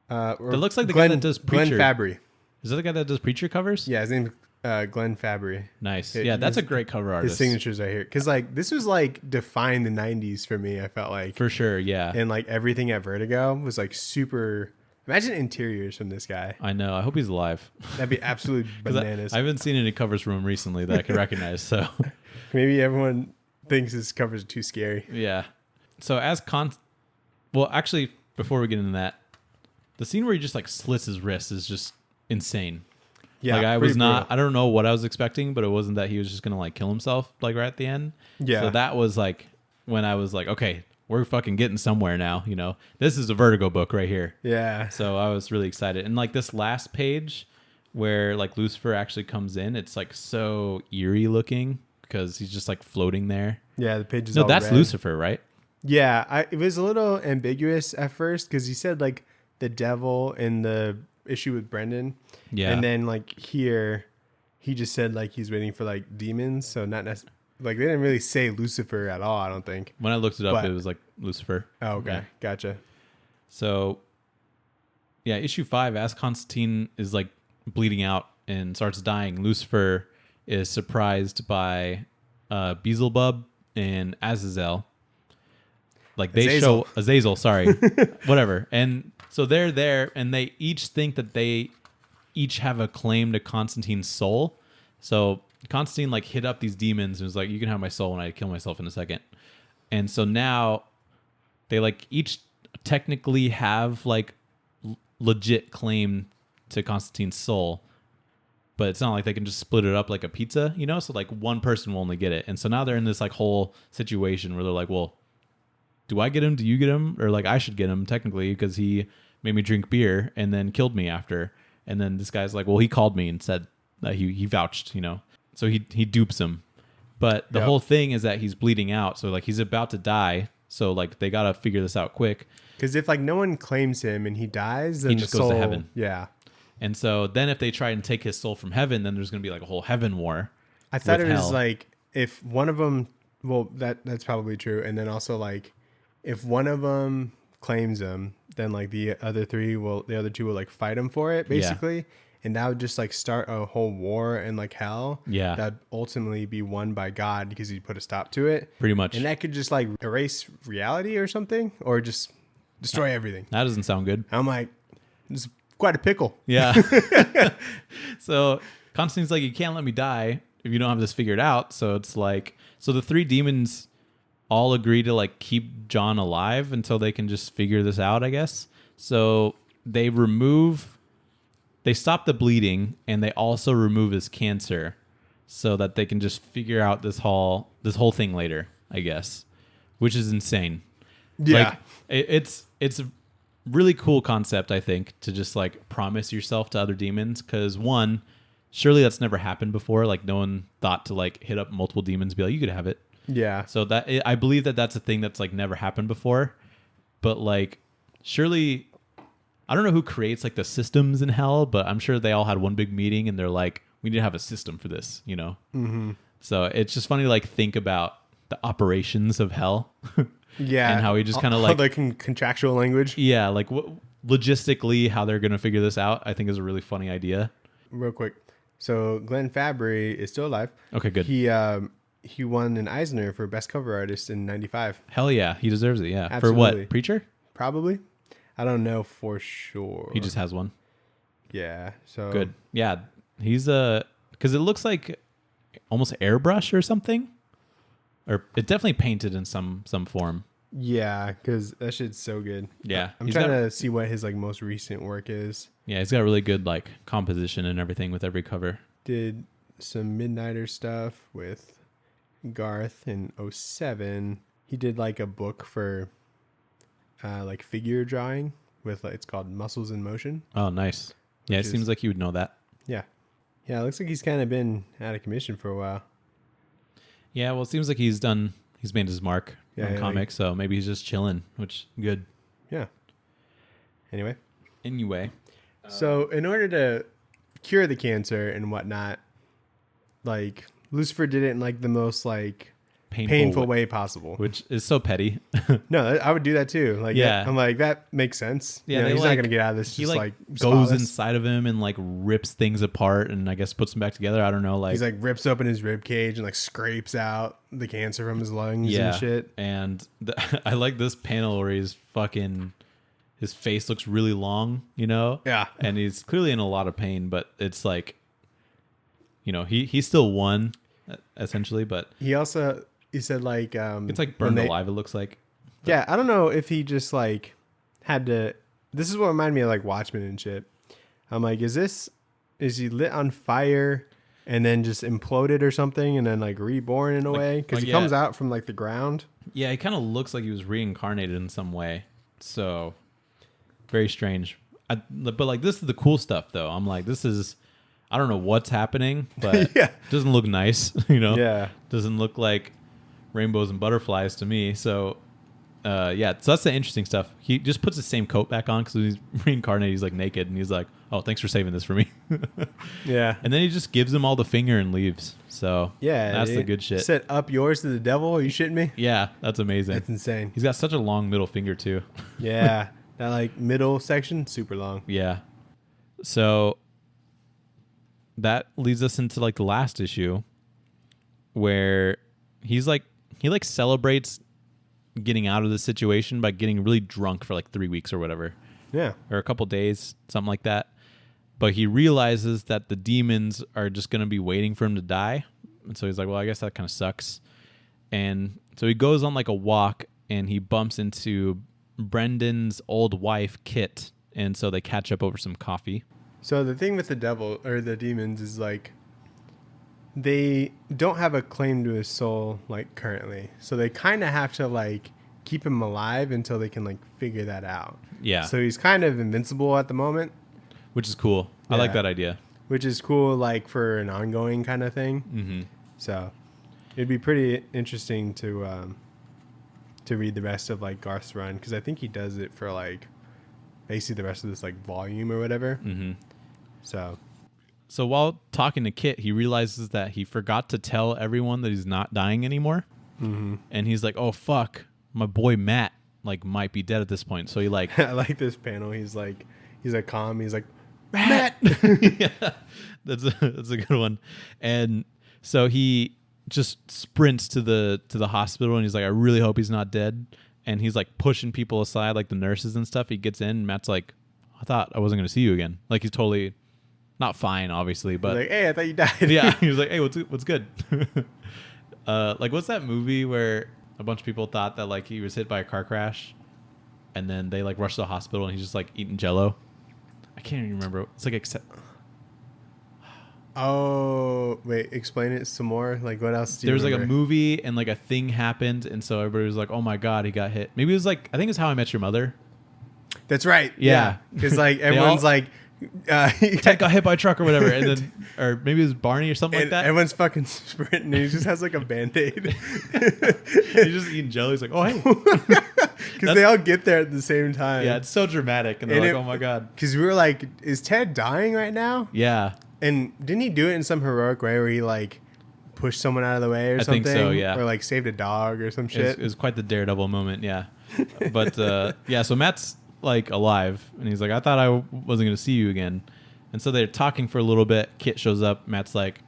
that looks like the guy that does Glenn Preacher. Fabry. Is that the guy that does Preacher covers? Yeah, his name Glenn Fabry. Nice. Yeah, that's a great cover artist. His signature's right here. Because, like, this was, like, defined the 90s for me, I felt like. For sure, yeah. And, like, everything at Vertigo was, like, super... Imagine interiors from this guy. I know. I hope he's alive. That'd be absolute bananas. I haven't seen any covers from him recently that I can recognize, so... Maybe everyone thinks his covers are too scary. Yeah. So as Well, actually, before we get into that, the scene where he just, like, slits his wrist is just insane. Yeah, like I brutal. don't know what I was expecting, but it wasn't that he was just gonna like kill himself like right at the end. Yeah. So that was like when I was like, okay, we're fucking getting somewhere now. You know, this is a Vertigo book right here. Yeah. So I was really excited, and like this last page where like Lucifer actually comes in, it's like so eerie looking because he's just like floating there. Yeah, the page is No, all that's red. Lucifer, right? Yeah, it was a little ambiguous at first because he said like the devil in the issue with Brendan. Yeah. And then like here, he just said like he's waiting for like demons. So not necessarily like they didn't really say Lucifer at all. I don't think. When I looked it up, But- it was like Lucifer. Oh, okay, Yeah. gotcha. So, yeah, issue 5, as Constantine is like bleeding out and starts dying, Lucifer is surprised by Beelzebub and Azazel. Like they Azazel. show Azazel, sorry, whatever. And so they're there, and they each think that they each have a claim to Constantine's soul. So Constantine like hit up these demons and was like, "You can have my soul when I kill myself in a second." And so now they like each technically have like legit claim to Constantine's soul, but it's not like they can just split it up like a pizza, you know? So like one person will only get it. And so now they're in this like whole situation where they're like, well, do I get him? Do you get him? Or like I should get him technically because he made me drink beer and then killed me after. And then this guy's like, well, he called me and said that he vouched, you know? So he dupes him. But the Yep. whole thing is that he's bleeding out. So like he's about to die. So like they got to figure this out quick. Because if like no one claims him and he dies, then He the just goes to soul, heaven. Yeah. And so then if they try and take his soul from heaven, then there's going to be like a whole heaven war. I thought it with was hell. like if one of them, well, that's probably true. And then also like if one of them claims him, then like the other two will like fight him for it basically. And that would just like start a whole war in like hell. Yeah. That'd ultimately be won by God because he put a stop to it. Pretty much. And that could just like erase reality or something or just destroy everything. That doesn't sound good. I'm like, this is quite a pickle. Yeah. So Constantine's like, you can't let me die if you don't have this figured out. So it's like, so the three demons all agree to like keep John alive until they can just figure this out, I guess. So they stop the bleeding and they also remove his cancer so that they can just figure out this whole thing later, I guess, which is insane. Yeah. Like, it's a really cool concept, I think, to just like promise yourself to other demons. Because one, surely that's never happened before. Like no one thought to like hit up multiple demons and be like, you could have it. Yeah. So I believe that that's a thing that's like never happened before. But like, surely, I don't know who creates like the systems in hell, but I'm sure they all had one big meeting and they're like, we need to have a system for this, you know? Mm-hmm. So it's just funny to like think about the operations of hell. Yeah. And how he just kind of like, contractual language. yeah, like logistically how they're going to figure this out, I think is a really funny idea. Real quick. So Glenn Fabry is still alive. Okay, good. He won an Eisner for best cover artist in '95. Hell yeah, he deserves it. Yeah. For Absolutely. what? Preacher? Probably. I don't know for sure. He just has one. Yeah. So Good. Yeah. He's because it looks like almost airbrush or something. Or it's definitely painted in some form. Yeah, because that shit's so good. Yeah. I'm He's trying got- to see what his like most recent work is. Yeah, he's got really good like composition and everything with every cover. Did some Midnighter stuff with Garth in '07. He did like a book for like figure drawing with like, it's called Muscles in Motion. Oh, nice. Yeah, it Which is- seems like you would know that. Yeah. Yeah, it looks like he's kind of been out of commission for a while. Yeah, well, it seems like he's made his mark Yeah, on yeah, comics, so maybe he's just chilling, which good. Yeah. Anyway. Anyway, So in order to cure the cancer and whatnot, like Lucifer did it in like the most like painful way possible. which is so petty. No, I would do that too. Like, Yeah. I'm like, that makes sense. Yeah, You know, they he's like- not gonna get out of this He just like like goes spotless. inside of him and like rips things apart and I guess puts them back together. I don't know. Like He's like rips open his rib cage and like scrapes out the cancer from his lungs yeah, and shit. And I like this panel where he's fucking. His face looks really long, you know? Yeah. And he's clearly in a lot of pain, but it's like, you know, he still won, essentially, but He said like it's like when burned alive, it looks like. Yeah, I don't know if he just like had to. This is what reminded me of like Watchmen and shit. I'm like, is he lit on fire and then just imploded or something and then like reborn in a way? Because he comes out from like the ground. Yeah, he kind of looks like he was reincarnated in some way. So, very strange. But like, this is the cool stuff, though. I'm like, I don't know what's happening, but Yeah. it doesn't look nice, you know? Yeah. Doesn't look like rainbows and butterflies to me. So, yeah, so that's the interesting stuff. He just puts the same coat back on because when he's reincarnated, he's like naked, and he's like, "Oh, thanks for saving this for me." Yeah. And then he just gives him all the finger and leaves. So Yeah. that's the good shit. Set up yours to the devil. Are you shitting me? Yeah, that's amazing. That's insane. He's got such a long middle finger too. Yeah. That like middle section, super long. Yeah. So that leads us into like the last issue where he celebrates getting out of the situation by getting really drunk for like 3 weeks or whatever, Yeah. or a couple days, something like that. But he realizes that the demons are just going to be waiting for him to die. And so he's like, well, I guess that kind of sucks. And so he goes on like a walk and he bumps into Brendan's old wife, Kit. And so they catch up over some coffee. So the thing with the devil or the demons is like they don't have a claim to his soul like currently. So they kind of have to like keep him alive until they can like figure that out. Yeah. So he's kind of invincible at the moment, Which is cool. I like Yeah. that idea. which is cool like for an ongoing kind of thing. Mm-hmm. So it'd be pretty interesting to read the rest of like Garth's run because I think he does it for like basically the rest of this like volume or whatever. Mm-hmm. So while talking to Kit, he realizes that he forgot to tell everyone that he's not dying anymore. mm-hmm. And he's like, oh, fuck. My boy Matt like might be dead at this point. So he like... I like this panel. He's like calm. He's like, Matt. Yeah, that's a good one. And so he just sprints to the hospital and he's like, I really hope he's not dead. And he's like pushing people aside, like the nurses and stuff. He gets in and Matt's like, I thought I wasn't going to see you again. Like he's totally not fine, obviously, but like, hey, I thought you died. yeah, he was like, hey, what's good? Like what's that movie where a bunch of people thought that like he was hit by a car crash and then they like rushed to the hospital and he's just like eating Jello? I can't even remember. It's like Oh, wait, explain it some more. Like, what else do you there was like a remember? movie and like a thing happened and so everybody was like, oh my God, he got hit. Maybe it was like, I think it's How I Met Your Mother. That's right. Yeah. Because like everyone's like, Ted got hit by a truck or whatever. And then, or maybe it was Barney or something like and that. everyone's fucking sprinting. And he just has like a Band-Aid. He's just eating jello. He's like, oh, hey. Because they all get there at the same time. Yeah, it's so dramatic. And they're And like, it- oh my God. Because we were like, is Ted dying right now? Yeah. And didn't he do it in some heroic way where he like pushed someone out of the way or I something? think so, yeah. Or like saved a dog or some shit. It was quite the daredevil moment, yeah. But yeah, so Matt's like alive, and he's like, I thought I wasn't going to see you again. And so they're talking for a little bit. Kit shows up. Matt's like,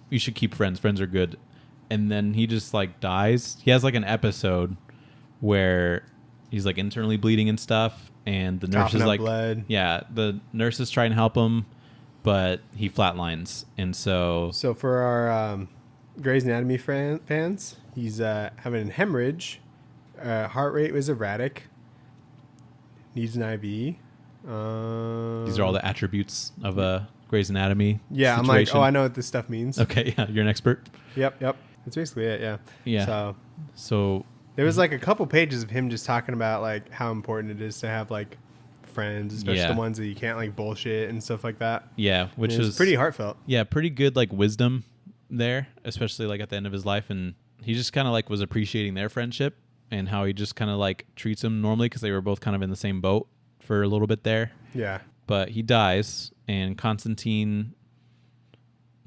you should keep friends. Friends are good. And then he just like dies. He has like an episode where he's like internally bleeding and stuff, and the nurse Coughing is up like, blood. yeah, the nurses try and help him, but he flatlines. And so So for our Grey's Anatomy fans, he's having a hemorrhage. Heart rate was erratic. Needs an IV. these are all the attributes of a Grey's Anatomy. Yeah, situation. I'm like, oh, I know what this stuff means. Okay, yeah, you're an expert. Yep. That's basically it. Yeah. Yeah. So There was like a couple pages of him just talking about like how important it is to have like friends, especially Yeah. the ones that you can't like bullshit and stuff like that. yeah, which And it was is pretty heartfelt. Yeah, pretty good like wisdom there, especially like at the end of his life, and he just kind of like was appreciating their friendship and how he just kind of like treats them normally because they were both kind of in the same boat for a little bit there. Yeah. But he dies, and Constantine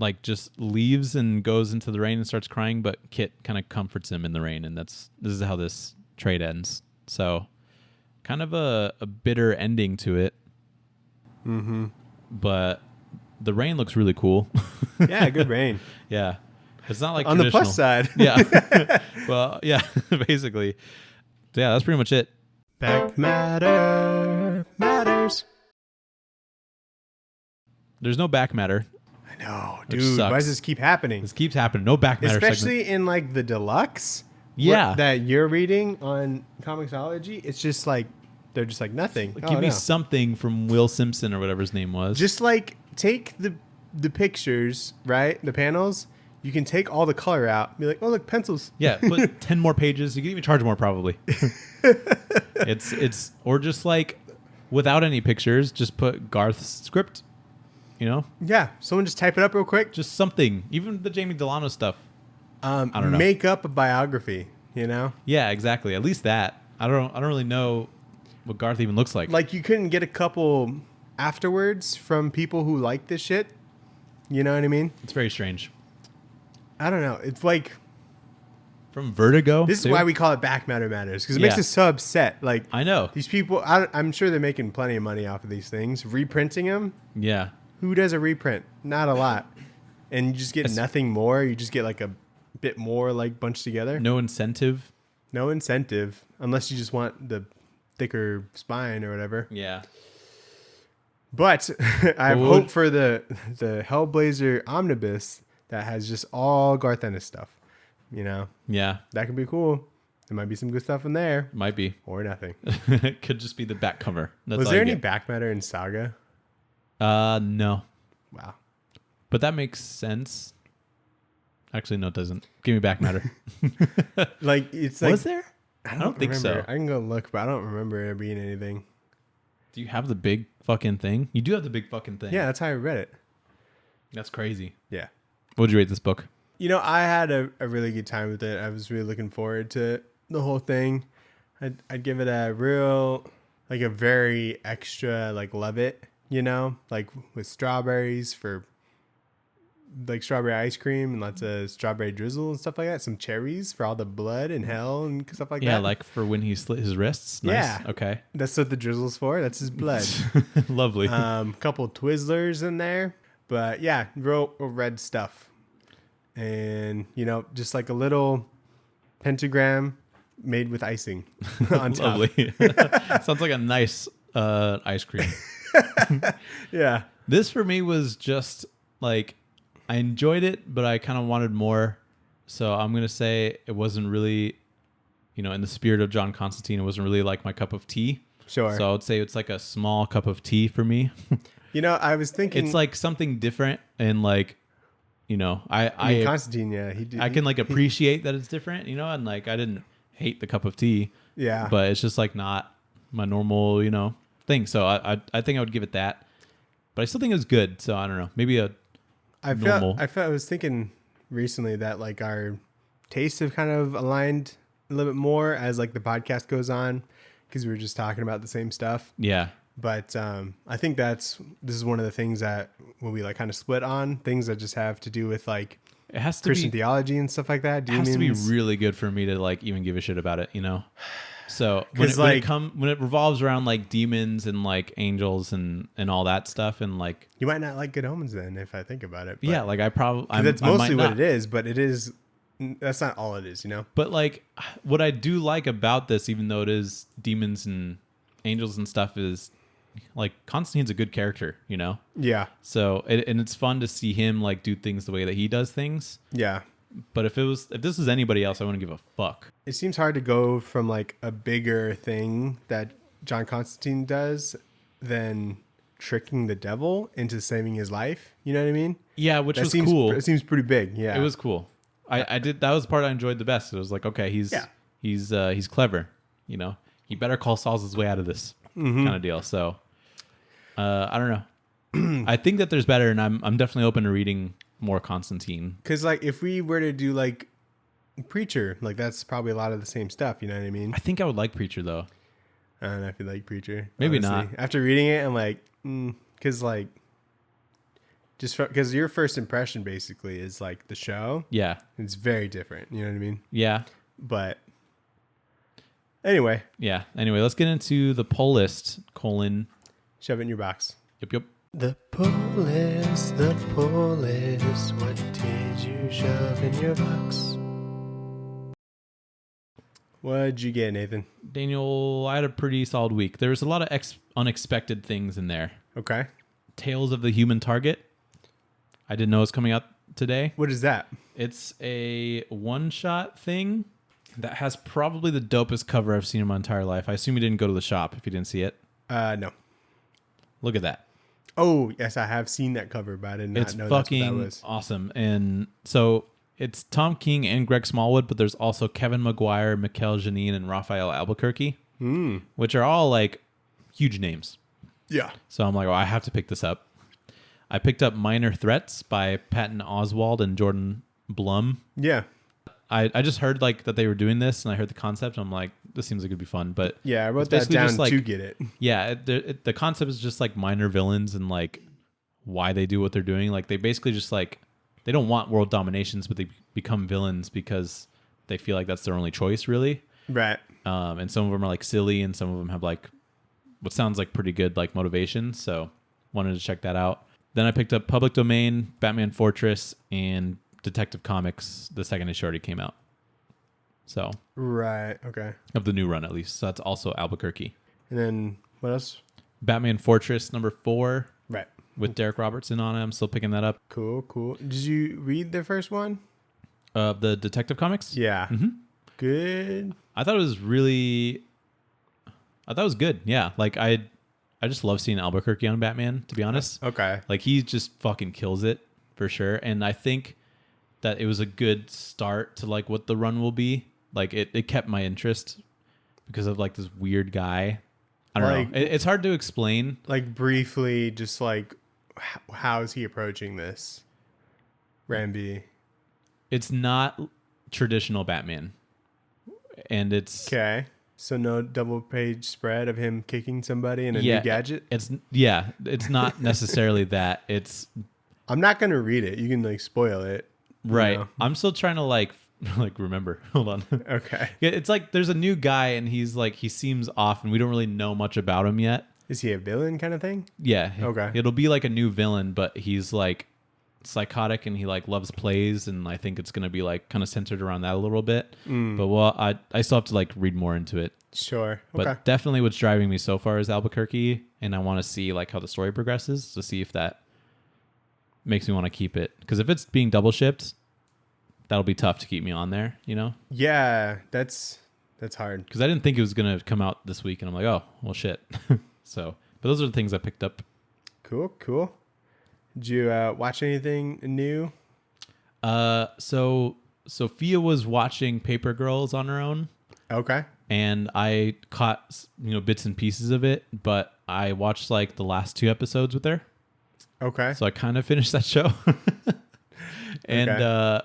like just leaves and goes into the rain and starts crying, but Kit kind of comforts him in the rain, and this is how this trade ends. So kind of a bitter ending to it. Mm-hmm. But the rain looks really cool. Yeah, good rain. Yeah. It's not like on the plus side. Yeah. Well, yeah, basically. So yeah, that's pretty much it. Back matter matters. There's no back matter. I know, Which dude. sucks. Why does this keep happening? This keeps happening. No back matter Especially segment. in like the deluxe. Yeah. That you're reading on Comixology. It's just like, they're just like nothing. Give me something from Will Simpson or whatever his name was. Just like take the pictures, right? The panels. You can take all the color out. Be like, oh, look, pencils. Yeah, put 10 more pages. You can even charge more probably. It's or just like without any pictures, just put Garth's script, you know? Yeah, someone just type it up real quick. Just something. Even the Jamie Delano stuff. I don't know. Make up a biography, you know? Yeah, exactly. At least that. I don't really know what Garth even looks like. Like you couldn't get a couple afterwards from people who like this shit. You know what I mean? It's very strange. I don't know. It's like From Vertigo. this is too? why we call it Back Matter Matters, because it makes Yeah. us so upset. Like I know. these people, I'm sure they're making plenty of money off of these things. Reprinting them. Yeah. Who does a reprint? Not a lot. And you just get It's- nothing more. You just get like a bit more like bunched together. No incentive. No incentive unless you just want the thicker spine or whatever. Yeah. But I have Well, hope for the Hellblazer omnibus that has just all Garth Ennis stuff. You know, Yeah. that could be cool. There might be some good stuff in there, Might be. or nothing. It could just be the back cover. That's Was all there you any get. back matter in Saga? No. Wow. But that makes sense. Actually, no, it doesn't. Give me back matter. Like it's like Was there? I don't think so. remember. I can go look, but I don't remember there being anything. Do you have the big fucking thing? You do have the big fucking thing. Yeah, that's how I read it. That's crazy. Yeah. What would you rate this book? You know, I had a really good time with it. I was really looking forward to the whole thing. I'd give it a real, like a very extra, like love it, you know, like with strawberries for like strawberry ice cream and lots of strawberry drizzle and stuff like that. Some cherries for all the blood and hell and stuff like that. Yeah, like for when he slit his wrists. Nice. Yeah. Okay. That's what the drizzle's for. That's his blood. Lovely. Couple Twizzlers in there. But yeah, real red stuff. And, you know, just like a little pentagram made with icing on top. Lovely. Sounds like a nice ice cream. Yeah. This for me was just like I enjoyed it, but I kind of wanted more. So I'm gonna say it wasn't really, you know, in the spirit of John Constantine, it wasn't really like my cup of tea. Sure. So I would say it's like a small cup of tea for me. You know, I was thinking It's like something different, and like, you know, I I mean, Constantine, yeah, he did. I can like appreciate that it's different, you know, and like I didn't hate the cup of tea, yeah. but it's just like not my normal, you know, thing. So I think I would give it that, but I still think it was good. So I don't know, maybe a normal. I was thinking recently that like our tastes have kind of aligned a little bit more as like the podcast goes on, because we were just talking about the same stuff. Yeah. But I think this is one of the things that when we like kind of split on things that just have to do with like It has to Christian be theology and stuff like that. it has to be Demons. really good for me to like even give a shit about it, you know. So when 'Cause, when it revolves around like demons and like angels and all that stuff, and like You might not like Good Omens then, if I think about it. But, yeah, like I probably 'cause that's mostly what it is, but it is. That's not all it is, you know. But like what I do like about this, even though it is demons and angels and stuff, is like Constantine's a good character, you know. Yeah, So and it's fun to see him like do things the way that he does things. yeah. But if this was anybody else, I wouldn't give a fuck. It seems hard to go from like a bigger thing that John Constantine does than tricking the devil into saving his life. You know what I mean? Yeah, which That was seems cool. It seems pretty big. Yeah, It was cool. I did that was the part I enjoyed the best. It was like, okay, he's clever, you know. He better call Saul's his way out of this kind of deal. So I don't know. I think that there's better, and I'm definitely open to reading more Constantine. Because like if we were to do like Preacher, like that's probably a lot of the same stuff. You know what I mean? I think I would like Preacher though. I don't know if you like Preacher. Maybe honestly. not. After reading it, I'm like, because like Just because your first impression basically is like the show. Yeah. It's very different. You know what I mean? Yeah. But anyway. Yeah. Anyway, let's get into the poll list, Shove it in your box. Yep. The poll list, what did you shove in your box? What'd you get, Nathan? Daniel, I had a pretty solid week. There was a lot of unexpected things in there. Okay. Tales of the Human Target. I didn't know it was coming out today. What is that? It's a one-shot thing that has probably the dopest cover I've seen in my entire life. I assume you didn't go to the shop if you didn't see it. No. Look at that. Oh, yes, I have seen that cover, but I did not know that's what that was. It's fucking awesome. And so it's Tom King and Greg Smallwood, but there's also Kevin Maguire, Mikhail Janine, and Raphael Albuquerque, which are all like huge names. Yeah. So I'm like, I have to pick this up. I picked up Minor Threats by Patton Oswalt and Jordan Blum. Yeah. I just heard like that they were doing this, and I heard the concept. And I'm like, this seems like it'd be fun. But yeah, I wrote that down like, to get it. Yeah, the concept is just like minor villains and like why they do what they're doing. Like they basically just like they don't want world dominations, but they become villains because they feel like that's their only choice, really. Right. And some of them are like silly, and some of them have like what sounds like pretty good like motivation. So wanted to check that out. Then I picked up Public Domain, Batman Fortress, and Detective Comics. The second issue already came out. So right, okay. Of the new run, at least. So that's also Albuquerque. And then what else? Batman Fortress #4. Right. With Derek Robertson on it. I'm still picking that up. Cool. Did you read the first one? The Detective Comics? Yeah. Mm-hmm. Good. I thought it was good. Yeah. Like I just love seeing Albuquerque on Batman, to be honest. Okay. Like he just fucking kills it for sure. And I think that it was a good start to like what the run will be. Like it kept my interest because of like this weird guy. I don't know. It's hard to explain. Like briefly, just like how is he approaching this? Ramby. It's not traditional Batman. And it's okay. So no double page spread of him kicking somebody in a new gadget? It's not necessarily that. I'm not gonna read it. You can like spoil it. Right. You know? I'm still trying to like remember. Hold on. Okay. Yeah, it's like there's a new guy and he's like he seems off and we don't really know much about him yet. Is he a villain kind of thing? Yeah. Okay. It'll be like a new villain, but he's like psychotic and he like loves plays, and I think it's gonna be like kind of centered around that a little bit. But well, I still have to like read more into it. Sure. But definitely what's driving me so far is Albuquerque, and I want to see like how the story progresses to see if that makes me want to keep it. Because if it's being double shipped, that'll be tough to keep me on there, you know? Yeah, that's hard. Because I didn't think it was going to come out this week, and I'm like, oh, well, shit. So, but those are the things I picked up. Cool. Did you watch anything new? So Sophia was watching Paper Girls on her own. Okay. And I caught, bits and pieces of it, but I watched like the last 2 episodes with her. Okay. So I kind of finished that show. And I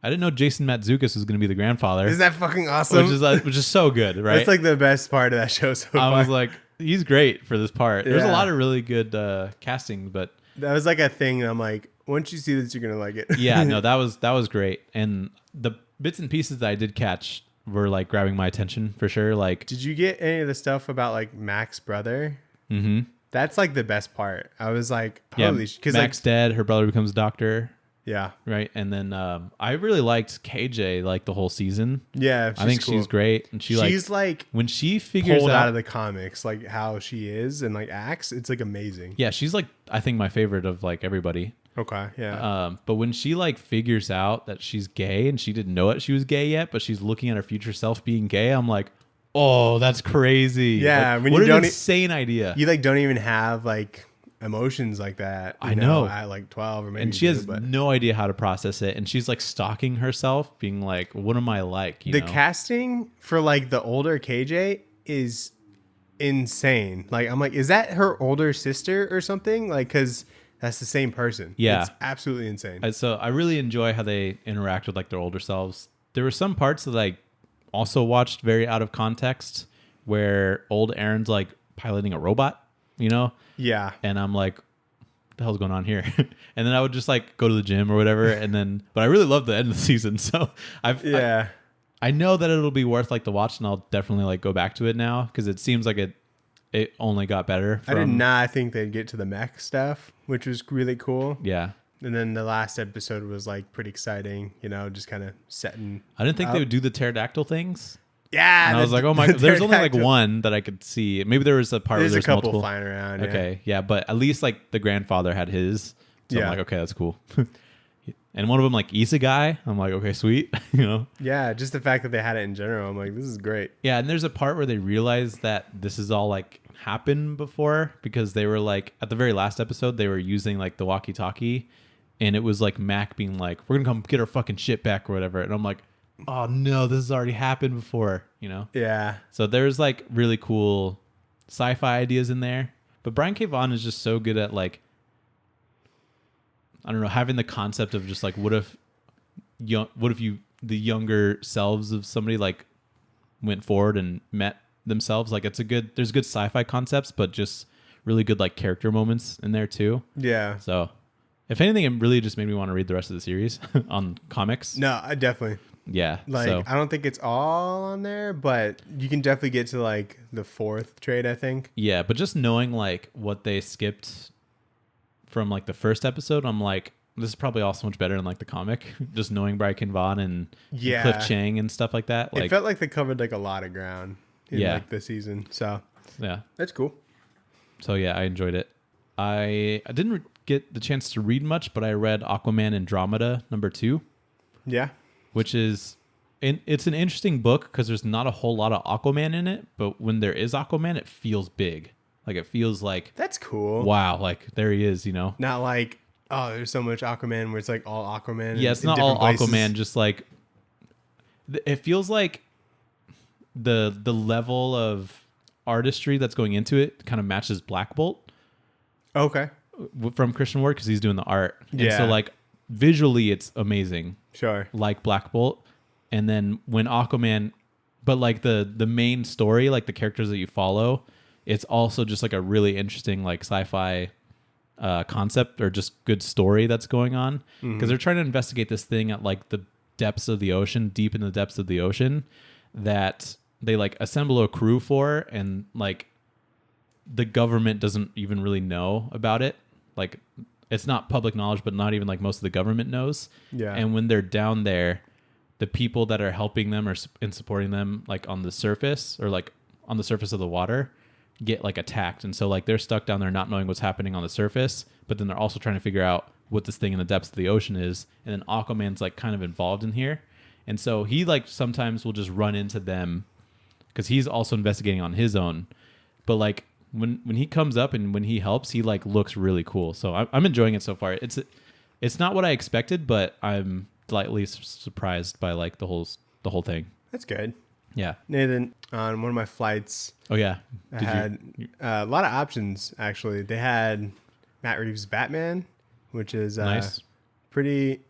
didn't know Jason Mantzoukas was going to be the grandfather. Isn't that fucking awesome? Which is so good, right? That's like the best part of that show so far. I was like, he's great for this part. There's a Yeah. lot of really good casting, but that was like a thing. I'm like, once you see this, you're gonna like it. yeah, no, that was great. And the bits and pieces that I did catch were like grabbing my attention for sure. Like, did you get any of the stuff about like Mac's brother? Mm-hmm. That's like the best part. I was like, holy shit. Because Mac's dead, her brother becomes a doctor. Yeah. Right. And then I really liked KJ like the whole season. Yeah. I think she's great. And she's like when she figures pulled out of the comics, like how she is and like acts, it's like amazing. Yeah. She's like, I think my favorite of like everybody. Okay. Yeah. But when she like figures out that she's gay and she didn't know it, she was gay yet, but she's looking at her future self being gay. I'm like, oh, that's crazy. Yeah. Like, what an insane idea. You like don't even have like emotions like that. I know. At like 12 or maybe. And she has no idea how to process it. And she's like stalking herself, being like, what am I like? You know? Casting for like the older KJ is insane. Like, I'm like, is that her older sister or something? Like, because that's the same person. Yeah. It's absolutely insane. So I really enjoy how they interact with like their older selves. There were some parts that I also watched very out of context where old Aaron's like piloting a robot, you know? Yeah. And I'm like, the hell's going on here? And then I would just like go to the gym or whatever. And then, but I really loved the end of the season. So I know that it'll be worth like the watch, and I'll definitely like go back to it now because it seems like it only got better. I did not think they'd get to the mech stuff, which was really cool. Yeah. And then the last episode was like pretty exciting, just kind of setting. I didn't think they would do the pterodactyl things. Yeah. And I was like, oh my God, there's only like one that I could see. Maybe there was a part where there's a couple multiple flying around. Okay. Yeah. But at least like the grandfather had his. So I'm like, okay, that's cool. And one of them like Isegai. I'm like, okay, sweet. Yeah, just the fact that they had it in general. I'm like, this is great. Yeah, and there's a part where they realize that this is all like happened before because they were like at the very last episode they were using like the walkie-talkie, and it was like Mac being like, we're gonna come get our fucking shit back or whatever. And I'm like, oh no, this has already happened before, Yeah. So there's like really cool sci-fi ideas in there. But Brian K. Vaughan is just so good at like, I don't know, having the concept of just like, what if the younger selves of somebody like went forward and met themselves? Like there's good sci-fi concepts, but just really good like character moments in there too. Yeah. So if anything, it really just made me want to read the rest of the series on comics. No, I definitely. Yeah. I don't think it's all on there, but you can definitely get to like the 4th trade, I think. Yeah, but just knowing like what they skipped from like the first episode, I'm like, this is probably all so much better than like the comic. Just knowing Brian K. Vaughan and Cliff Chang and stuff like that. Like, it felt like they covered like a lot of ground in like the season. So yeah, that's cool. So yeah, I enjoyed it. I didn't get the chance to read much, but I read Aquaman Andromeda #2. Yeah. Which is, it's an interesting book because there's not a whole lot of Aquaman in it, but when there is Aquaman, it feels big. Like it feels like, that's cool. Wow, like there he is, Not like, oh, there's so much Aquaman where it's like all Aquaman. Yeah, it's not all places. Aquaman, just like it feels like the level of artistry that's going into it kind of matches Black Bolt. Okay. From Christian Ward because he's doing the art. Yeah. And so like visually it's amazing. Sure. Like Black Bolt. And then when Aquaman, but like the main story, like the characters that you follow, it's also just like a really interesting like sci-fi concept or just good story that's going on because they're trying to investigate this thing at like the depths of the ocean, deep in the depths of the ocean, that they like assemble a crew for, and like the government doesn't even really know about it. Like it's not public knowledge, but not even like most of the government knows. Yeah. And when they're down there, the people that are helping them or and supporting them like on the surface or like on the surface of the water get like attacked, and so like they're stuck down there not knowing what's happening on the surface, but then they're also trying to figure out what this thing in the depths of the ocean is, and then Aquaman's like kind of involved in here, and so he like sometimes will just run into them because he's also investigating on his own, but like when he comes up and when he helps, he like looks really cool. So I'm enjoying it so far. It's not what I expected, but I'm slightly surprised by like the whole thing. That's good. Yeah. Nathan, on one of my flights, oh yeah, I had a lot of options. Actually, they had Matt Reeves' Batman, which is nice, pretty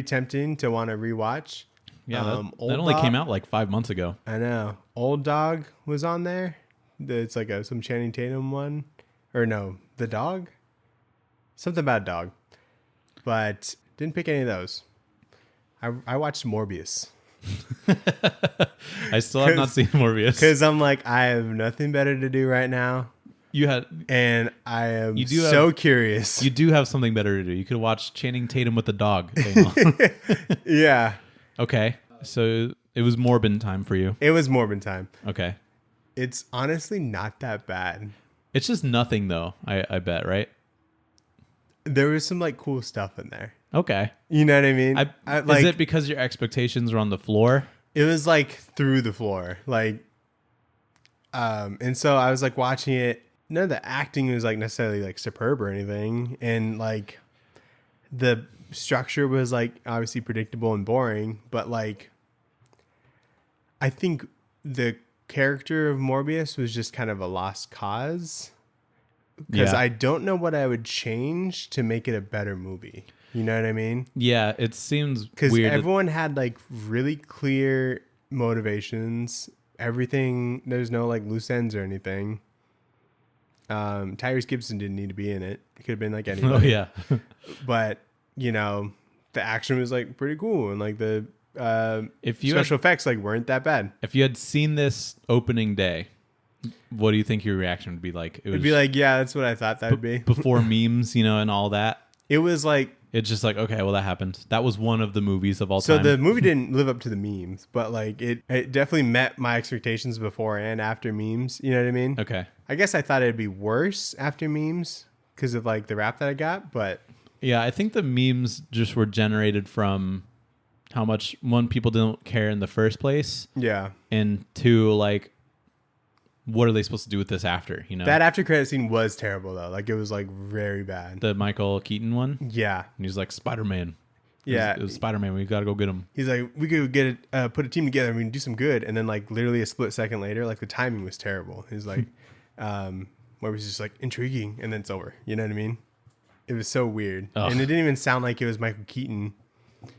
tempting to want to rewatch. Yeah, that only came out like 5 months ago. I know. Old Dog was on there. It's like some Channing Tatum one, or no, The Dog, something about a dog, but didn't pick any of those. I watched Morbius. I still have not seen Morbius because I'm like, I have nothing better to do right now. And I am curious. You do have something better to do. You could watch Channing Tatum with the dog. Yeah. Okay. So it was Morbin time for you. It was Morbin time. Okay. It's honestly not that bad. It's just nothing though, I bet, right? There was some like cool stuff in there. Okay. You know what I mean? Is it because your expectations were on the floor? It was like through the floor. Like, and so I was like watching it. None of the acting was like necessarily like superb or anything. And like the structure was like obviously predictable and boring, but like I think the character of Morbius was just kind of a lost cause. Because I don't know what I would change to make it a better movie. You know what I mean? Yeah, it seems weird. Because everyone had like really clear motivations. Everything, there's no like loose ends or anything. Tyrese Gibson didn't need to be in it. It could have been like anybody. Oh yeah. But you know, the action was like pretty cool, and like the If you special effects like weren't that bad. If you had seen this opening day, what do you think your reaction would be like? It'd be like, yeah, that's what I thought that would be. Before memes, you know, and all that. It was like, it's just like, okay, well, that happened. That was one of the movies of all so time. the movie didn't live up to the memes, but like it definitely met my expectations before and after memes. You know what I mean? Okay. I guess I thought it'd be worse after memes because of like the rap that I got, but Yeah, I think the memes just were generated from how much, one, people didn't care in the first place, yeah. and two, like, what are they supposed to do with this after, you know? That after credit scene was terrible though. Like it was like very bad. The Michael Keaton one? Yeah. And he's like, Spider-Man. Yeah. It was Spider-Man. We got to go get him. He's like, we could get it, put a team together and we can do some good. And then like literally a split second later, like the timing was terrible. He's like, where it was just like intriguing and then it's over. You know what I mean? It was so weird. Ugh. And it didn't even sound like it was Michael Keaton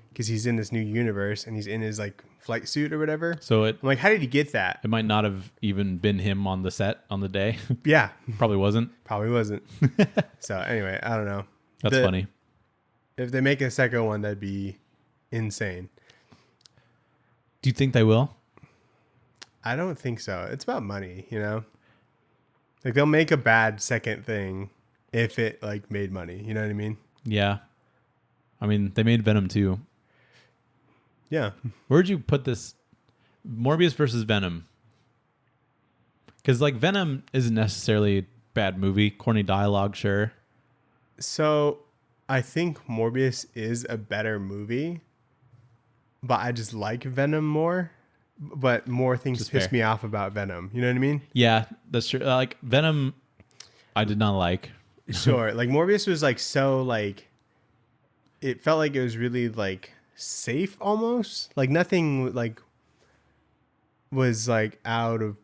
because he's in this new universe and he's in his like flight suit or whatever. So I'm like, how did he get that? it might not have even been him on the set on the day. Yeah, Probably wasn't. probably wasn't. So anyway, I don't know. That's funny. If they make a second one, that'd be insane. Do you think they will? I don't think so. It's about money, you know? Like they'll make a bad second thing if it like made money. You know what I mean? Yeah. I mean, they made Venom 2. Yeah. Where'd you put this? Morbius versus Venom. Because like Venom isn't necessarily a bad movie. Corny dialogue, sure. So I think Morbius is a better movie, but I just like Venom more. But more things Just piss fair. me off about Venom. You know what I mean? Yeah, that's true. Like Venom, I did not like. Sure. Like Morbius was like so like, it felt like it was really like safe almost. Like nothing like was like nothing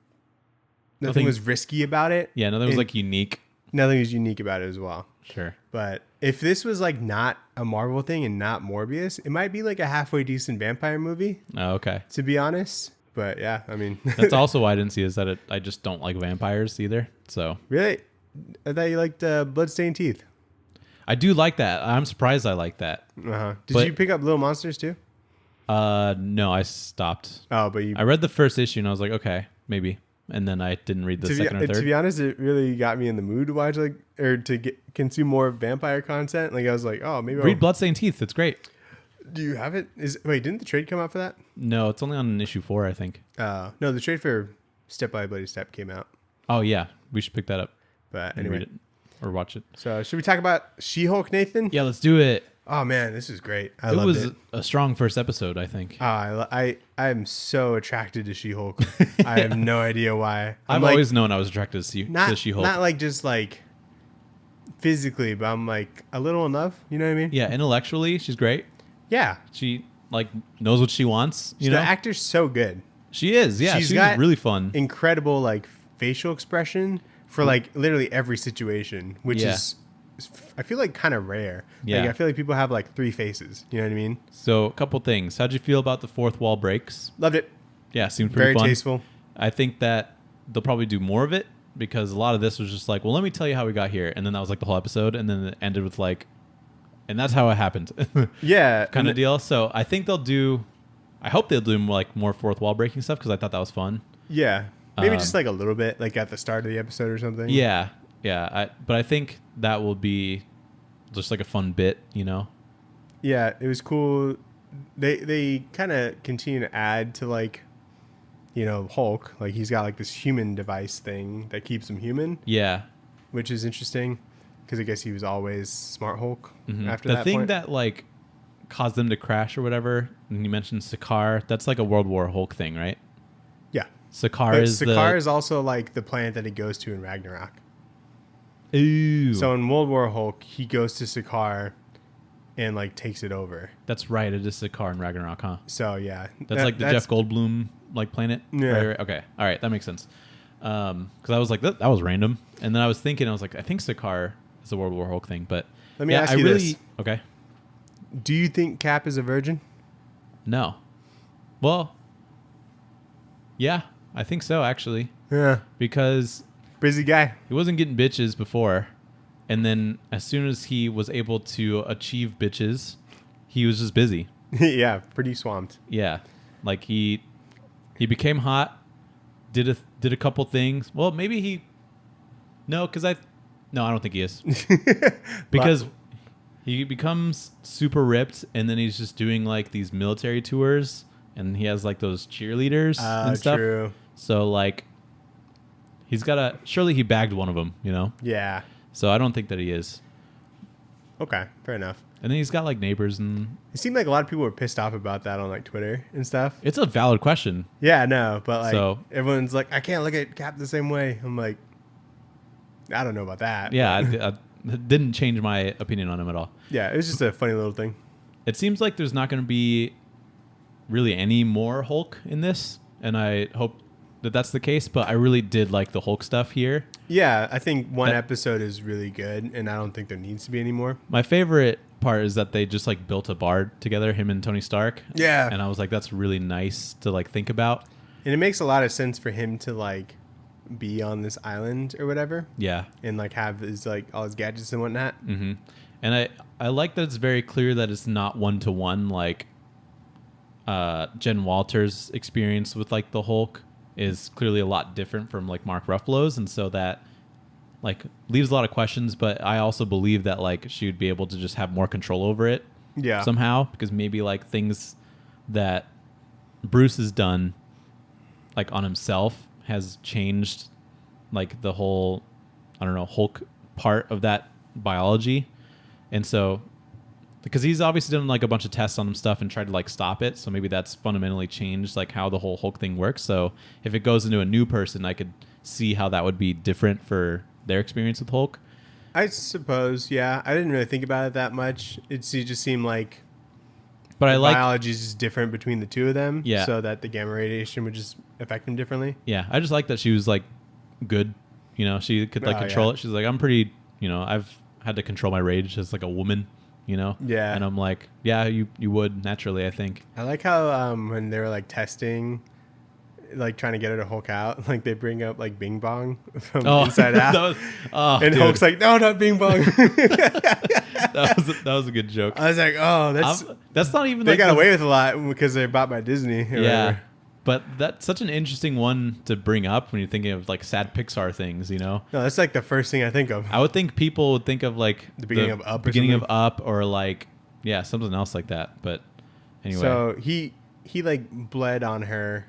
Nothing- was risky about it. Yeah, nothing was And like unique. nothing was unique about it as well. Sure. But if this was like not a Marvel thing and not Morbius, it might be like a halfway decent vampire movie, Oh, okay. to be honest. But yeah, I mean, That's also why I didn't see is that I just don't like vampires either. So really, I thought you liked Bloodstained Teeth. I do like that. I'm surprised I like that. Did But- you pick up Little Monsters too? No, I stopped. Oh, but you. I read the first issue and I was like, okay, maybe. And then I didn't read the second or To third. be honest, it really got me in the mood to watch or to consume more vampire content. Like I was like, oh, maybe. Read Bloodstained Teeth. It's great. Do you have it? Wait, didn't the trade come out for that? No, it's only on issue 4, I think. No, the trade for Step by Bloody Step came out. Oh yeah, we should pick that up But and read anyway, it or watch it. so should we talk about She-Hulk, Nathan? Yeah, let's do it. Oh man, this is great. I It loved was it. a strong first episode, I think. I am so attracted to She-Hulk. I have no idea why. I've like, always known I was attracted to She-Hulk. not like just like physically, but I'm like a little enough. You know what I mean? Yeah, intellectually, she's great. Yeah. She like knows what she wants. You The know, actor's so good. she is. Yeah, she's got really fun. Incredible like facial expression for like literally every situation, which Yeah. is I feel like kind of rare. Yeah. Like I feel like people have like 3 faces. You know what I mean? So, a couple things. How'd you feel about the fourth wall breaks? Loved it. Yeah, seemed pretty Very fun. tasteful. I think that they'll probably do more of it because a lot of this was just like, well, let me tell you how we got here, and then that was like the whole episode, and then it ended with like, and that's how it happened, Yeah. kind of and deal. So I think they'll do. I hope they'll do like more fourth wall breaking stuff because I thought that was fun. Yeah. Maybe Um, just like a little bit, like at the start of the episode or something. Yeah, yeah. But I think that will be just like a fun bit, you know. Yeah, it was cool. They kind of continue to add to like, you know, Hulk. Like he's got like this human device thing that keeps him human, Yeah. which is interesting because I guess he was always Smart Hulk Mhm. after The that thing point. that like caused them to crash or whatever, and you mentioned Sakaar, that's like a World War Hulk thing, right? Yeah. Sakaar But is Sakaar is also like the planet that he goes to in Ragnarok. Ooh. So in World War Hulk, he goes to Sakaar and like takes it over. That's right. It is Sakaar in Ragnarok, huh? So yeah, That's like the Jeff Goldblum like planet. Yeah. Right. Okay. All right. That makes sense. Because I was like, that was random, and then I was thinking, I was like, I think Sakaar is a World War Hulk thing, but Let me ask you this. Okay. Do you think Cap is a virgin? No. Well. Yeah, I think so actually, Yeah. because Busy guy. He wasn't getting bitches before. And then as soon as he was able to achieve bitches, he was just busy. Yeah, pretty swamped. Yeah. Like he became hot, did a couple things. Well, maybe he No, I don't think he is. Because he becomes super ripped and then he's just doing like these military tours and he has like those cheerleaders and stuff. True. So like surely he bagged one of them, you know? Yeah. So I don't think that he is. Okay, fair enough. And then he's got like neighbors and It seemed like a lot of people were pissed off about that on like Twitter and stuff. it's a valid question. Yeah, no, but like So- everyone's like, I can't look at Cap the same way. I'm like, I don't know about that. Yeah, it didn't change my opinion on him at all. Yeah, it was just a funny little thing. It seems like there's not going to be really any more Hulk in this, and I hope that that's the case, but I really did like the Hulk stuff here. Yeah, I think one That- episode is really good, and I don't think there needs to be any more. My favorite part is that they just like built a bar together, him and Tony Stark. Yeah. And I was like, that's really nice to like think about. And it makes a lot of sense for him to like be on this island or whatever, Yeah. and like have his like all his gadgets and whatnot. Mm-hmm. And I like that it's very clear that it's not one-to-one like Jen Walters' experience with like the Hulk is clearly a lot different from like Mark Ruffalo's, and so that like leaves a lot of questions, but I also believe that like she would be able to just have more control over it Yeah. somehow, because maybe like things that Bruce has done like on himself has changed like the whole, I don't know, Hulk part of that biology. And so because he's obviously done like a bunch of tests on him stuff and tried to like stop it, so maybe that's fundamentally changed like how the whole Hulk thing works. So if it goes into a new person, I could see how that would be different for their experience with Hulk. I suppose, yeah. I didn't really think about it that much. It just seemed like But I like biology is just different between the two of them, Yeah. so that the gamma radiation would just affect them differently. Yeah, I just like that she was like good. You know, she could like Oh, control yeah. it. She's like, I'm pretty, you know, I've had to control my rage as like a woman, you know? Yeah. And I'm like, yeah, you would naturally, I think. I like how when they were like testing, like trying to get her to Hulk out, like they bring up like Bing Bong from Inside Out, that was, oh, and dude, Hulk's like, no, not Bing Bong. that was a good joke. I was like, oh, That's not even they like got the- away with a lot because they're bought by Disney. Or Yeah. whatever. But that's such an interesting one to bring up when you're thinking of like sad Pixar things, you know? No, that's like the first thing I think of. I would think people would think of like The beginning of Up or beginning of something? Up, or like, yeah, something else like that. But anyway. So he like bled on her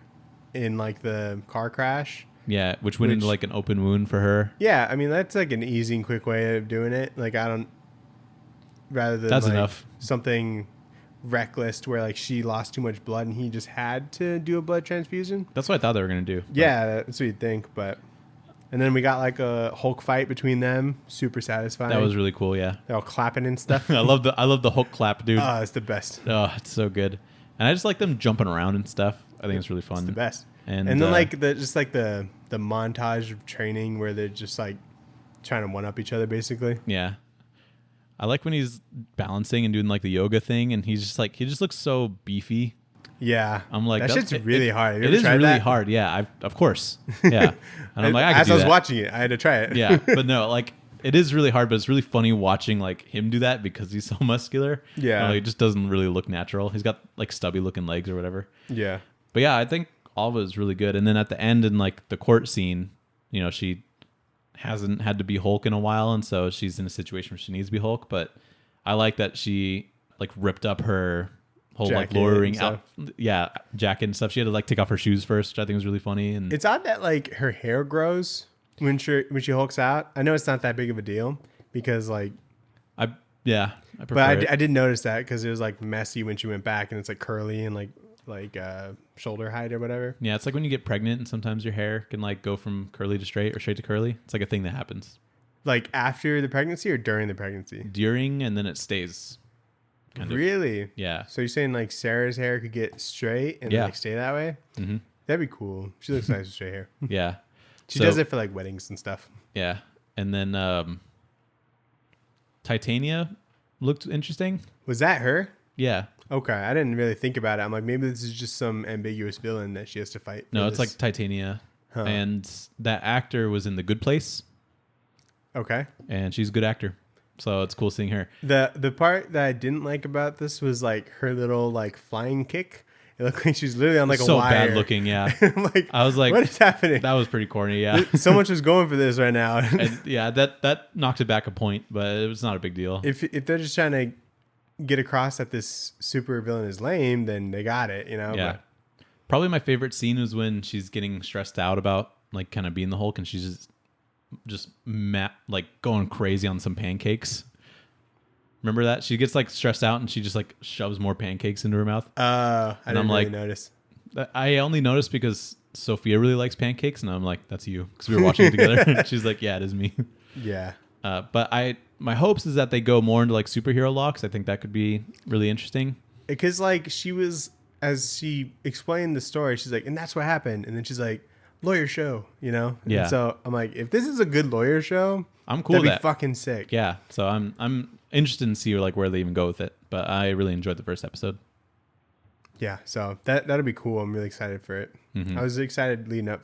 in like the car crash. Yeah, which went into Which- like an open wound for her. Yeah, I mean that's like an easy and quick way of doing it. Like I don't, rather than That's like enough. something reckless to where like she lost too much blood and he just had to do a blood transfusion. That's what I thought they were gonna do. Yeah, that's what you'd think. But and then we got like a Hulk fight between them, super satisfying. That was really cool. Yeah, They're all clapping and stuff. I love the Hulk clap, dude. Oh, it's the best. Oh, it's so good. And I just like them jumping around and stuff. I think it's really fun. It's the best. And And then like the montage of training where they're just like trying to one up each other basically. yeah, I like when he's balancing and doing like the yoga thing, and he's just like he just looks so beefy. Yeah, I'm like, that that's- shit's really hard. Have you It ever is tried really that? hard. Yeah, of course. Yeah, and I'm like, I could as do I was that. watching it, I had to try it. Yeah, but no, like it is really hard, but it's really funny watching like him do that because he's so muscular. Yeah. Like, it just doesn't really look natural. He's got like stubby looking legs or whatever. yeah, But yeah, I think all of it is really good. And then at the end in like the court scene, you know, she hasn't had to be Hulk in a while, and so she's in a situation where she needs to be Hulk. But I like that she like ripped up her whole like Jacket lowering and out, jacket and stuff. She had to like take off her shoes first, which I think was really funny. And It's odd that like her hair grows when she hulks out. I know it's not that big of a deal because like, I prefer but it. I did notice that because it was like messy when she went back and it's like curly and like shoulder height or whatever. Yeah, it's like when you get pregnant and sometimes your hair can like go from curly to straight or straight to curly. It's like a thing that happens Like after the pregnancy or during the pregnancy? during, and then it stays. Kind of. Really? Yeah. So you're saying like Sarah's hair could get straight and Yeah. then, like stay that way? Mm-hmm. That'd be cool. She looks nice with straight hair. Yeah. She So- does it for like weddings and stuff. Yeah. And then Titania looked interesting. Was that her? Yeah. Okay, I didn't really think about it. I'm like, maybe this is just some ambiguous villain that she has to fight. No, for it's this. like Titania. and that actor was in The Good Place, Okay. and she's a good actor. So it's cool seeing her. The part that I didn't like about this was like her little like flying kick. It looked like she was literally on like So a wire. bad looking, yeah. Like, I was like, what is happening? that was pretty corny, yeah. So much was going for this right now. And yeah, that knocked it back a point, but it was not a big deal. If they're just trying to get across that this super villain is lame, then they got it, you know? Yeah. But Probably my favorite scene is when she's getting stressed out about like kind of being the Hulk, and she's just like going crazy on some pancakes. Remember that? She gets like stressed out and she just like shoves more pancakes into her mouth. I didn't really like, notice. I only noticed because Sophia really likes pancakes, and I'm like, that's you, because we were watching it together. She's like, yeah, it is me. Yeah. But my hopes is that they go more into like superhero law, because I think that could be really interesting. Because like she was, as she explained the story, she's like, and that's what happened. And then she's like, lawyer show, you know? Yeah. And so I'm like, if this is a good lawyer show, I'm cool that'd with be that. fucking sick. Yeah. So I'm interested in see like where they even go with it. But I really enjoyed the first episode. Yeah. So that'll be cool. I'm really excited for it. Mm-hmm. I was excited leading up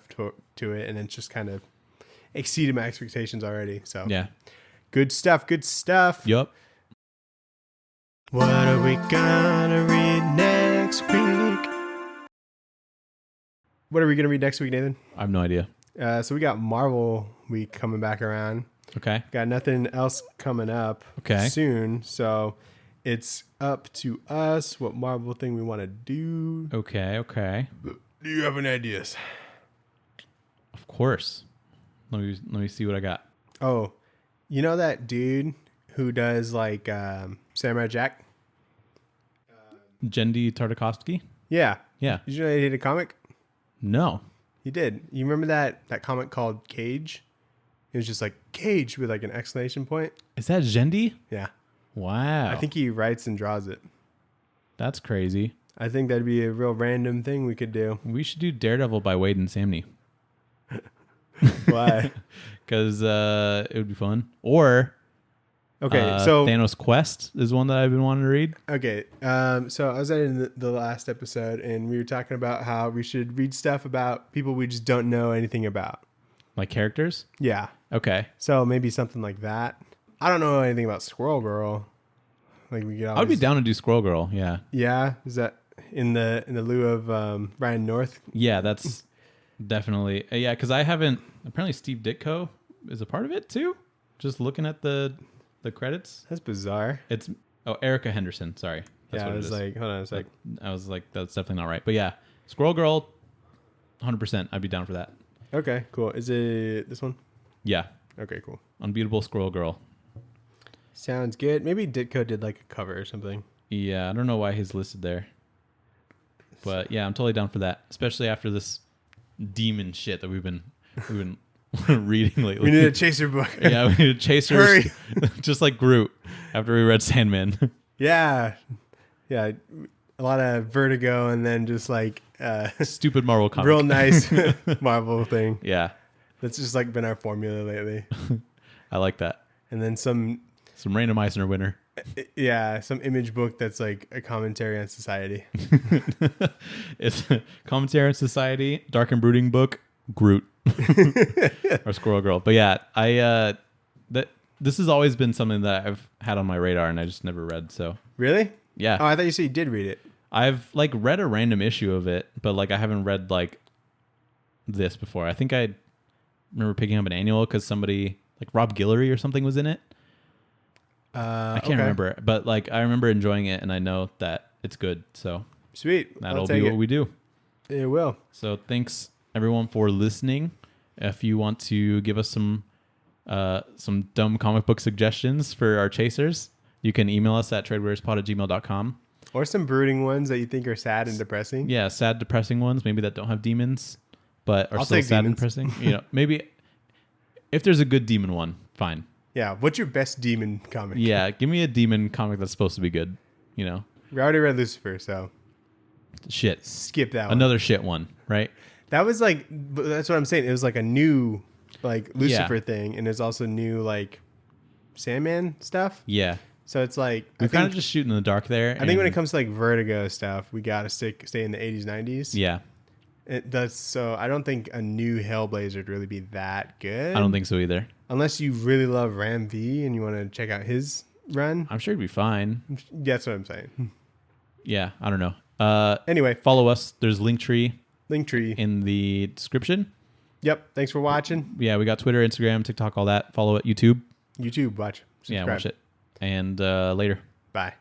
to it, and it's just kind of exceeded my expectations already. So Yeah. good stuff. Good stuff. Yup. What are we gonna read next week? What are we gonna read next week, Nathan? I have no idea. So we got Marvel week coming back around. Okay. Got nothing else coming up soon. So it's up to us what Marvel thing we want to do. Okay. Do you have any ideas? Of course. Let me see what I got. Oh, you know that dude who does like Samurai Jack? Jendi Tartakovsky? Yeah. Yeah. Did you know he did a comic? No. He did. You remember that comic called Cage? It was just like Cage with like an exclamation point. Is that Jendi? Yeah. Wow. I think he writes and draws it. That's crazy. I think that'd be a real random thing we could do. We should do Daredevil by Wade and Samney. Why? Because it would be fun. Or Okay, so Thanos Quest is one that I've been wanting to read. Okay, so I was in the last episode, and we were talking about how we should read stuff about people we just don't know anything about. Like characters? Yeah. Okay. So maybe something like that. I don't know anything about Squirrel Girl. Like we could always, I'd be down to do Squirrel Girl. Yeah. Yeah, is that in the lieu of Ryan North? Yeah, that's definitely. Yeah, because I haven't. Apparently, Steve Ditko is a part of it too. Just looking at the credits. That's bizarre. It's Erica Henderson. Sorry. That's Yeah, what I it was is. like, hold on a sec. I was like, that's definitely not right. But yeah, Squirrel Girl, 100%. I'd be down for that. Okay, cool. Is it this one? Yeah. Okay, cool. Unbeatable Squirrel Girl. Sounds good. Maybe Ditko did like a cover or something. Yeah, I don't know why he's listed there. But yeah, I'm totally down for that. Especially after this demon shit that we've been reading lately. We need a chaser book. Yeah, we need a chaser. Hurry. Just like Groot after we read Sandman. Yeah. A lot of Vertigo, and then just like Stupid Marvel comic. real nice Marvel thing. Yeah, That's just like been our formula lately. I like that. And then some random Eisner winner. some image book that's like a commentary on society. It's commentary on society, dark and brooding book, Groot or Squirrel Girl. But yeah, this has always been something that I've had on my radar and I just never read. So Really? yeah, Oh, I thought you said you did read it. I've like read a random issue of it, but like I haven't read like this before. I think I remember picking up an annual because somebody like Rob Guillory or something was in it. I can't remember, but like I remember enjoying it, and I know that it's good. So Sweet. that'll be what we do. It will. So thanks everyone for listening. If you want to give us some dumb comic book suggestions for our chasers, you can email us at tradewaiterspod@gmail.com. Or some brooding ones that you think are sad and depressing. Yeah, sad, depressing ones, maybe that don't have demons, but are I'll still take sad and demons. depressing. Maybe if there's a good demon one, fine. Yeah. What's your best demon comic? Yeah, give me a demon comic that's supposed to be good. We already read Lucifer, so Shit. skip that one. Another shit one, right? That was like, that's what I'm saying. It was like a new like Lucifer thing, and there's also new like Sandman stuff. Yeah. So it's like We're kind of just shooting in the dark there. I think when it comes to like Vertigo stuff, we gotta stay in the 80s, 90s. Yeah. It does. So I don't think a new Hellblazer would really be that good. I don't think so either. Unless you really love Ram V and you want to check out his run. I'm sure it'd be fine. That's what I'm saying. Yeah, I don't know. Anyway, Follow us. There's Linktree in the description. Yep. Thanks for watching. Yeah, we got Twitter, Instagram, TikTok, all that. Follow it. YouTube. YouTube, watch. Subscribe. Yeah, watch it. And later. Bye.